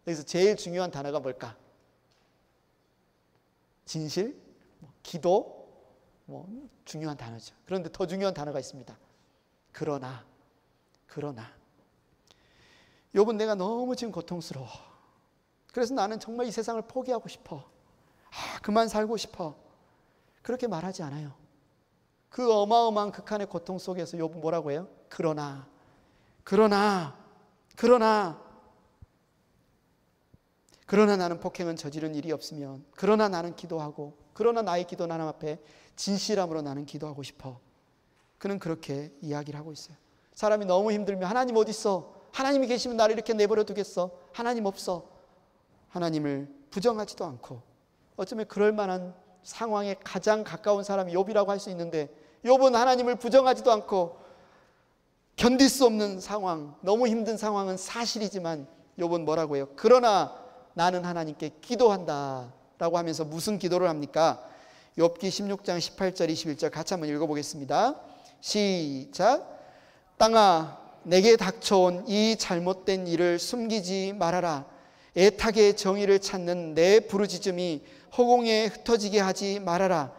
여기서 제일 중요한 단어가 뭘까? 진실, 기도, 중요한 단어죠. 그런데 더 중요한 단어가 있습니다. 그러나 욥은 내가 너무 지금 고통스러워. 그래서 나는 정말 이 세상을 포기하고 싶어. 그만 살고 싶어. 그렇게 말하지 않아요. 그 어마어마한 극한의 고통 속에서 욥은 뭐라고 해요? 그러나 나는 폭행은 저지른 일이 없으면, 그러나 나는 기도하고, 그러나 나의 기도는 하나님 앞에 진실함으로 나는 기도하고 싶어. 그는 그렇게 이야기를 하고 있어요. 사람이 너무 힘들면 하나님 어디 있어? 하나님이 계시면 나를 이렇게 내버려 두겠어? 하나님 없어. 하나님을 부정하지도 않고, 어쩌면 그럴 만한 상황에 가장 가까운 사람이 욥이라고 할 수 있는데, 욥은 하나님을 부정하지도 않고 견딜 수 없는 상황, 너무 힘든 상황은 사실이지만 욥은 뭐라고 해요? 그러나 나는 하나님께 기도한다 라고 하면서 무슨 기도를 합니까? 욥기 16장 18절 21절 같이 한번 읽어보겠습니다. 시작. 땅아 내게 닥쳐온 이 잘못된 일을 숨기지 말아라. 애타게 정의를 찾는 내 부르짖음이 허공에 흩어지게 하지 말아라.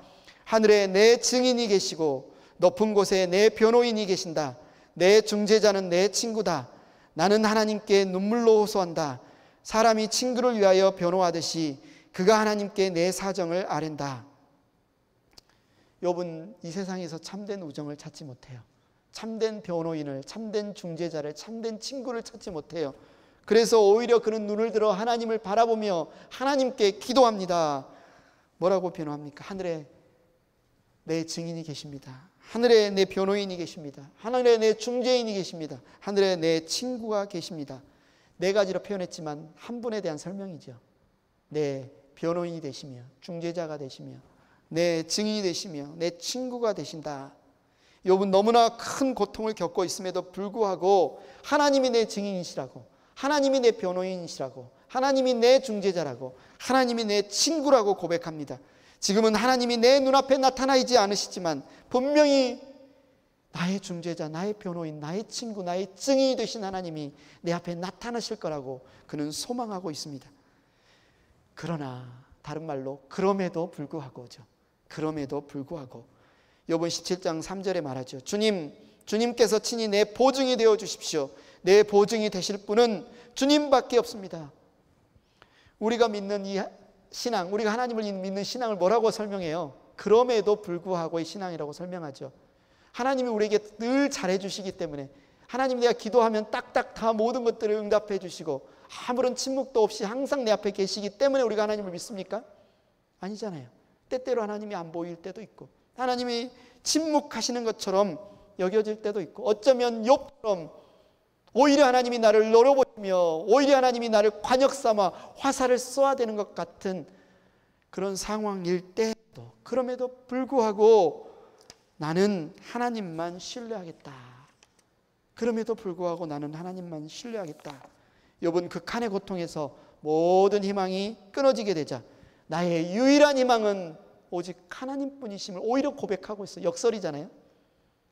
하늘에 내 증인이 계시고 높은 곳에 내 변호인이 계신다. 내 중재자는 내 친구다. 나는 하나님께 눈물로 호소한다. 사람이 친구를 위하여 변호하듯이 그가 하나님께 내 사정을 아랜다. 욥은 이 세상에서 참된 우정을 찾지 못해요. 참된 변호인을, 참된 중재자를, 참된 친구를 찾지 못해요. 그래서 오히려 그는 눈을 들어 하나님을 바라보며 하나님께 기도합니다. 뭐라고 변호합니까? 하늘에 내 증인이 계십니다. 하늘에 내 변호인이 계십니다. 하늘에 내 중재인이 계십니다. 하늘에 내 친구가 계십니다. 네 가지로 표현했지만 한 분에 대한 설명이죠. 내 변호인이 되시며 중재자가 되시며 내 증인이 되시며 내 친구가 되신다. 욥은 너무나 큰 고통을 겪고 있음에도 불구하고 하나님이 내 증인이시라고, 하나님이 내 변호인이시라고, 하나님이 내 중재자라고, 하나님이 내 친구라고 고백합니다. 지금은 하나님이 내 눈앞에 나타나지 않으시지만 분명히 나의 중재자, 나의 변호인, 나의 친구, 나의 증인이 되신 하나님이 내 앞에 나타나실 거라고 그는 소망하고 있습니다. 그러나 다른 말로 그럼에도 불구하고죠. 그럼에도 불구하고 욥은 17장 3절에 말하죠. 주님께서 친히 내 보증이 되어 주십시오. 내 보증이 되실 분은 주님밖에 없습니다. 우리가 믿는 이 신앙, 우리가 하나님을 믿는 신앙을 뭐라고 설명해요? 그럼에도 불구하고의 신앙이라고 설명하죠. 하나님이 우리에게 늘 잘해 주시기 때문에, 하나님 내가 기도하면 딱딱 다 모든 것들을 응답해 주시고 아무런 침묵도 없이 항상 내 앞에 계시기 때문에 우리가 하나님을 믿습니까? 아니잖아요. 때때로 하나님이 안 보일 때도 있고, 하나님이 침묵하시는 것처럼 여겨질 때도 있고, 어쩌면 욥처럼 오히려 하나님이 나를 노려보시며 오히려 하나님이 나를 관역 삼아 화살을 쏘아야 되는 것 같은 그런 상황일 때도, 그럼에도 불구하고 나는 하나님만 신뢰하겠다. 그럼에도 불구하고 나는 하나님만 신뢰하겠다. 욥은 극한의 고통에서 모든 희망이 끊어지게 되자 나의 유일한 희망은 오직 하나님뿐이심을 오히려 고백하고 있어요. 역설이잖아요.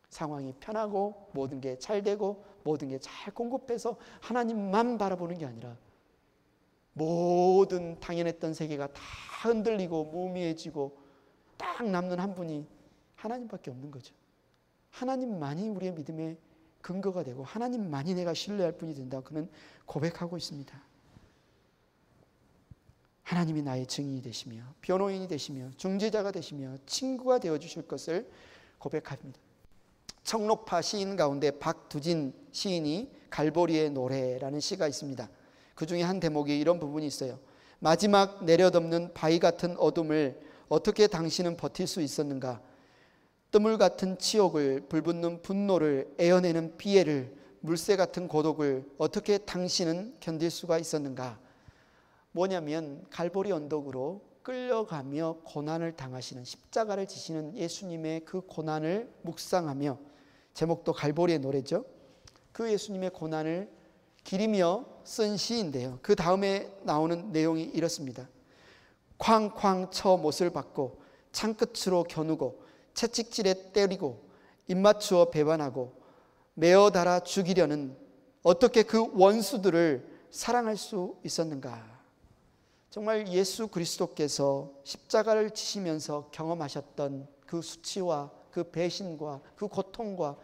상황이 편하고 모든 게 잘 되고 모든 게 잘 공급해서 하나님만 바라보는 게 아니라 모든 당연했던 세계가 다 흔들리고 무미해지고 딱 남는 한 분이 하나님밖에 없는 거죠. 하나님만이 우리의 믿음의 근거가 되고 하나님만이 내가 신뢰할 분이 된다. 그는 고백하고 있습니다. 하나님이 나의 증인이 되시며 변호인이 되시며 중재자가 되시며 친구가 되어주실 것을 고백합니다. 청록파 시인 가운데 박두진 시인이 갈보리의 노래라는 시가 있습니다. 그 중에 한 대목이 이런 부분이 있어요. 마지막 내려덮는 바위 같은 어둠을 어떻게 당신은 버틸 수 있었는가? 뜨물 같은 치욕을, 불붙는 분노를, 에어내는 비애를, 물새 같은 고독을 어떻게 당신은 견딜 수가 있었는가? 뭐냐면 갈보리 언덕으로 끌려가며 고난을 당하시는, 십자가를 지시는 예수님의 그 고난을 묵상하며, 제목도 갈보리의 노래죠. 그 예수님의 고난을 기리며 쓴 시인데요. 그 다음에 나오는 내용이 이렇습니다. 쾅쾅 쳐 못을 박고 창끝으로 겨누고 채찍질에 때리고 입맞추어 배반하고 매어 달아 죽이려는 어떻게 그 원수들을 사랑할 수 있었는가? 정말 예수 그리스도께서 십자가를 지시면서 경험하셨던 그 수치와 그 배신과 그 고통과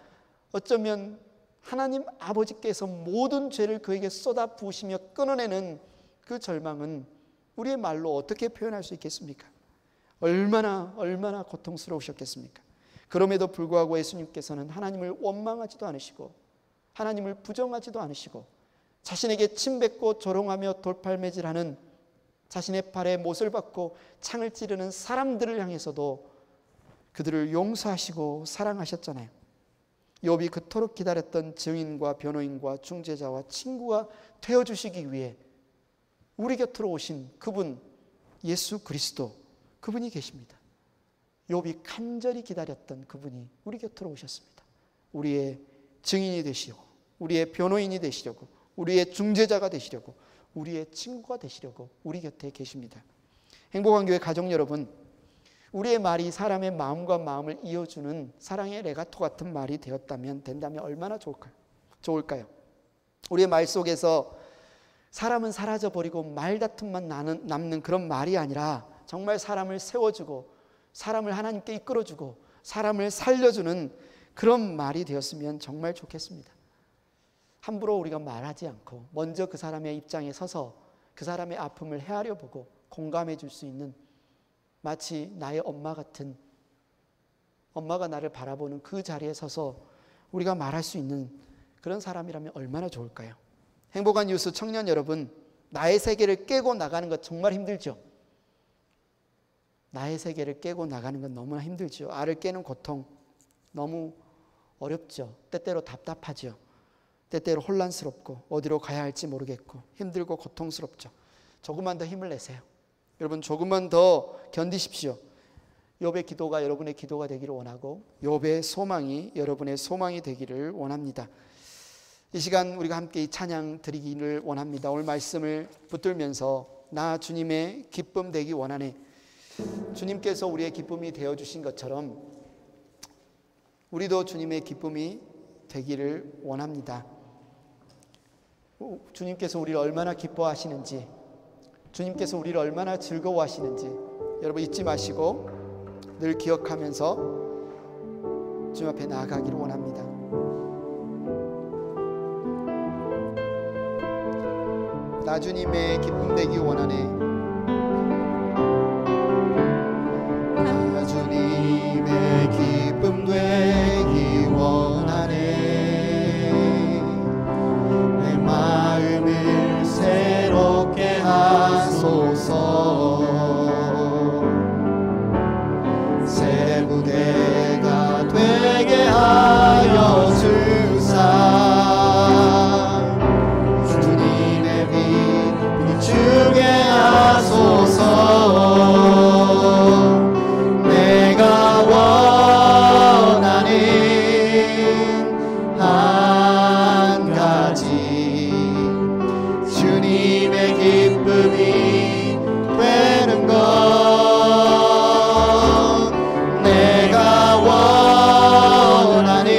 어쩌면 하나님 아버지께서 모든 죄를 그에게 쏟아 부으시며 끊어내는 그 절망은 우리의 말로 어떻게 표현할 수 있겠습니까? 얼마나 고통스러우셨겠습니까? 그럼에도 불구하고 예수님께서는 하나님을 원망하지도 않으시고 하나님을 부정하지도 않으시고 자신에게 침뱉고 조롱하며 돌팔매질하는, 자신의 팔에 못을 박고 창을 찌르는 사람들을 향해서도 그들을 용서하시고 사랑하셨잖아요. 욥이 그토록 기다렸던 증인과 변호인과 중재자와 친구가 되어주시기 위해 우리 곁으로 오신 그분 예수 그리스도, 그분이 계십니다. 욥이 간절히 기다렸던 그분이 우리 곁으로 오셨습니다. 우리의 증인이 되시려고, 우리의 변호인이 되시려고, 우리의 중재자가 되시려고, 우리의 친구가 되시려고 우리 곁에 계십니다. 행복한 교회 가족 여러분, 우리의 말이 사람의 마음과 마음을 이어주는 사랑의 레가토 같은 말이 된다면 얼마나 좋을까요? 우리의 말 속에서 사람은 사라져버리고 말다툼만 남는 그런 말이 아니라 정말 사람을 세워주고 사람을 하나님께 이끌어주고 사람을 살려주는 그런 말이 되었으면 정말 좋겠습니다. 함부로 우리가 말하지 않고 먼저 그 사람의 입장에 서서 그 사람의 아픔을 헤아려 보고 공감해 줄 수 있는, 마치 나의 엄마 같은, 엄마가 나를 바라보는 그 자리에 서서 우리가 말할 수 있는 그런 사람이라면 얼마나 좋을까요? 행복한 뉴스 청년 여러분, 나의 세계를 깨고 나가는 것 정말 힘들죠. 나의 세계를 깨고 나가는 건 너무나 힘들죠. 알을 깨는 고통 너무 어렵죠. 때때로 답답하죠. 때때로 혼란스럽고 어디로 가야 할지 모르겠고 힘들고 고통스럽죠. 조금만 더 힘을 내세요. 여러분, 조금만 더 견디십시오. 욥의 기도가 여러분의 기도가 되기를 원하고 욥의 소망이 여러분의 소망이 되기를 원합니다. 이 시간 우리가 함께 이 찬양 드리기를 원합니다. 오늘 말씀을 붙들면서 나 주님의 기쁨 되기 원하네. 주님께서 우리의 기쁨이 되어주신 것처럼 우리도 주님의 기쁨이 되기를 원합니다. 주님께서 우리를 얼마나 기뻐하시는지, 주님께서 우리를 얼마나 즐거워하시는지 여러분 잊지 마시고 늘 기억하면서 주님 앞에 나아가기를 원합니다. 나 주님의 기쁨 되기 원하네. 나 주님의 기쁨 되기 원하네. 내 마음을 새롭게 하소서. 새 부대가 되게 하여 주사. 주님의 빛 비추게 하소서. 내가 원하는 한 가지, 주님의 기쁨이 되는 것. 내가 원하는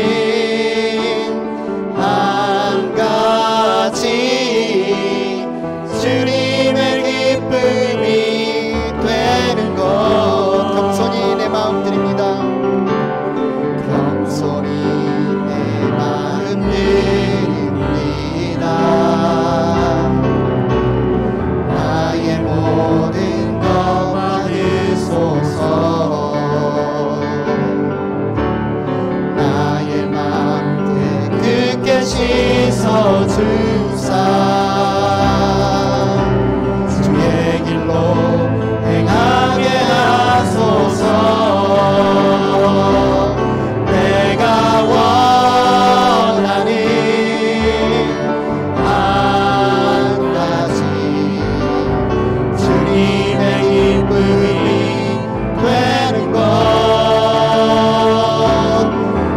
한 가지, 주님의 기쁨이 되는 것. 겸손히 내 마음 드립니다. 겸손히 내 마음 드립니다. 나의 모든 것 받으소서. 나의 마음 깨끗게 씻어주사. 주의 길로 행하게 하소서. 내가 원하는 한 가지, 주님의 기쁨이 되는 것.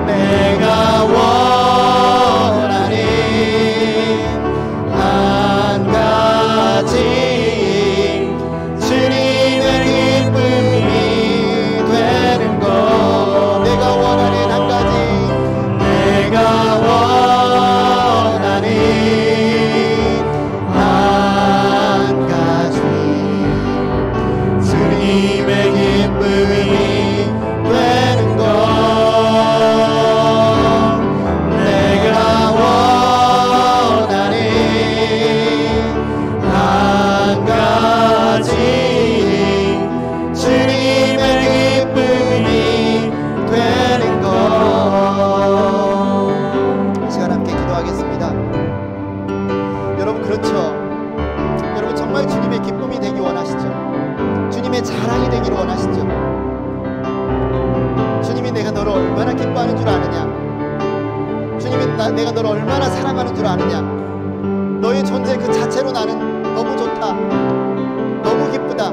내가 원하는 한 가지, 주님의 기쁨이 되는 것. 내가 원하는 한 가지, 내가 원하는 한 가지, 주님의 기쁨이 되는 것. 내가 원하는 한 가지, 주님의 기쁨이 되는 것. 이 시간 함께 기도하겠습니다. 여러분 그렇죠? 여러분 정말 주님의 기쁨이 되기 원하시죠? 주님의 자랑이 되기를 원하시죠? 주님이 내가 너를 얼마나 기뻐하는 줄 아느냐? 주님이 내가 너를 얼마나 사랑하는 줄 아느냐? 너의 존재 그 자체로 나는 너무 좋다, 너무 기쁘다,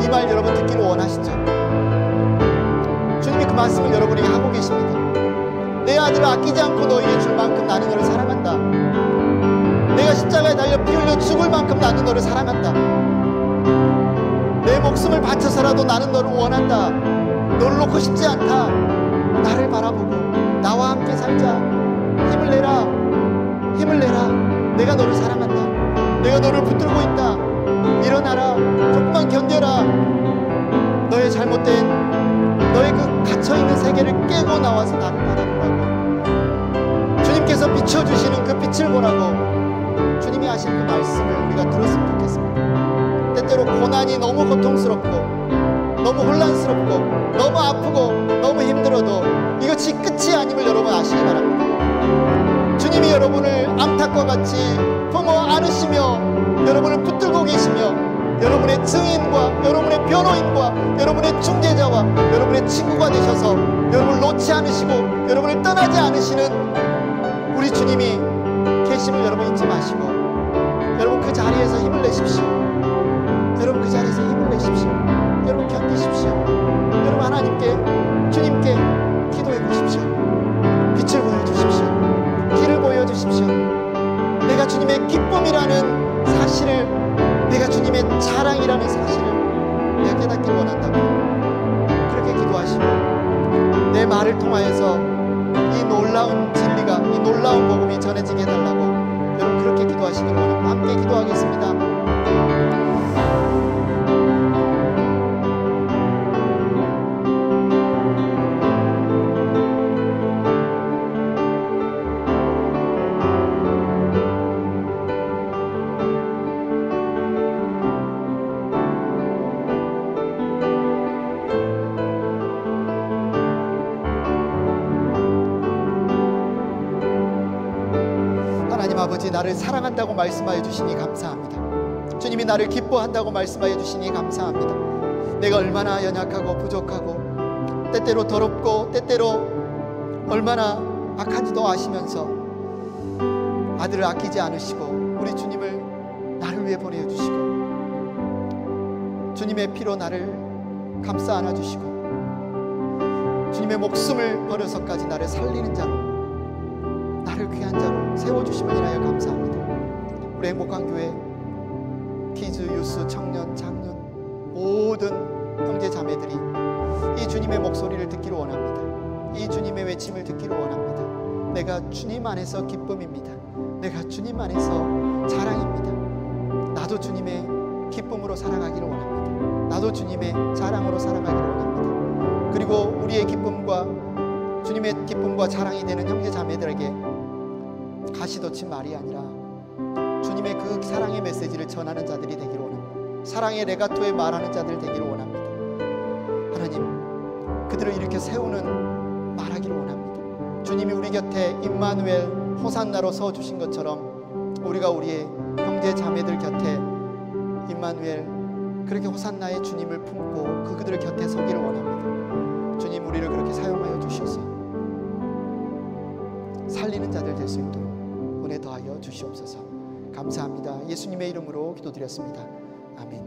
이 말 여러분 듣기를 원하시죠? 주님이 그 말씀을 여러분에게 하고 계십니다. 내 아들을 아끼지 않고 너에게 줄 만큼 나는 너를 사랑한다. 내가 십자가에 달려 피 흘려 죽을 만큼 나는 너를 사랑한다. 내 목숨을 바쳐서라도 나는 너를 원한다. 너를 놓고 싶지 않다. 나를 바라보고 나와 함께 살자. 힘을 내라. 힘을 내라. 내가 너를 사랑한다. 내가 너를 붙들고 있다. 일어나라. 조금만 견뎌라. 너의 잘못된, 너의 그 갇혀있는 세계를 깨고 나와서 나를 바라보라고. 주님께서 비춰주시는 그 빛을 보라고. 주님이 하신 그 말씀을 우리가 들었으면 좋겠습니다. 때때로 고난이 너무 고통스럽고 너무 혼란스럽고 너무 아프고 너무 힘들어도 이것이 끝이 아님을 여러분 아시기 바랍니다. 주님이 여러분을 암탉과 같이 품어 안으시며 여러분을 붙들고 계시며 여러분의 증인과 여러분의 변호인과 여러분의 중재자와 여러분의 친구가 되셔서 여러분을 놓지 않으시고 여러분을 떠나지 않으시는 우리 주님이 계심을 여러분 잊지 마시고 여러분 그 자리에서 힘을 내십시오. 여러분 그 자리에서 힘을 내십시오. 여러분 견디십시오. 여러분 하나님께, 주님께 기도해 보십시오. 빛을 보여주십시오. 길을 보여주십시오. 내가 주님의 기쁨이라는 사실을, 내가 주님의 자랑이라는 사실을 내가 깨닫길 원한다고 그렇게 기도하시고 내 말을 통하여서 이 놀라운 진리가, 이 놀라운 복음이 전해지게 해달라고 여러분 그렇게 기도하시기를 원합니다. 함께 기도하겠습니다. 아버지, 나를 사랑한다고 말씀하여 주시니 감사합니다. 주님이 나를 기뻐한다고 말씀하여 주시니 감사합니다. 내가 얼마나 연약하고 부족하고 때때로 더럽고 때때로 얼마나 악한지도 아시면서 아들을 아끼지 않으시고 우리 주님을 나를 위해 보내주시고 주님의 피로 나를 감싸 안아주시고 주님의 목숨을 버려서까지 나를 살리는 자로, 나를 귀한 자로 세워주심을 인하여 감사합니다. 우리 행복한 교회 키즈, 유스, 청년, 장년 모든 형제 자매들이 이 주님의 목소리를 듣기를 원합니다. 이 주님의 외침을 듣기를 원합니다. 내가 주님 안에서 기쁨입니다. 내가 주님 안에서 자랑입니다. 나도 주님의 기쁨으로 살아가기를 원합니다. 나도 주님의 자랑으로 살아가기를 원합니다. 그리고 우리의 기쁨과 주님의 기쁨과 자랑이 되는 형제 자매들에게 가시돋친 말이 아니라 주님의 그 사랑의 메시지를 전하는 자들이 되기를 원합니다. 사랑의 레가토에 말하는 자들 되기를 원합니다. 하나님, 그들을 일으켜 세우는 말하기를 원합니다. 주님이 우리 곁에 임마누엘 호산나로 서주신 것처럼 우리가 우리의 형제 자매들 곁에 임마누엘 그렇게 호산나의 주님을 품고 그들을 곁에 서기를 원합니다. 주님, 우리를 그렇게 사용하여 주셔서 살리는 자들 될 수 있도록 은혜 더하여 주시옵소서. 감사합니다. 예수님의 이름으로 기도드렸습니다. 아멘.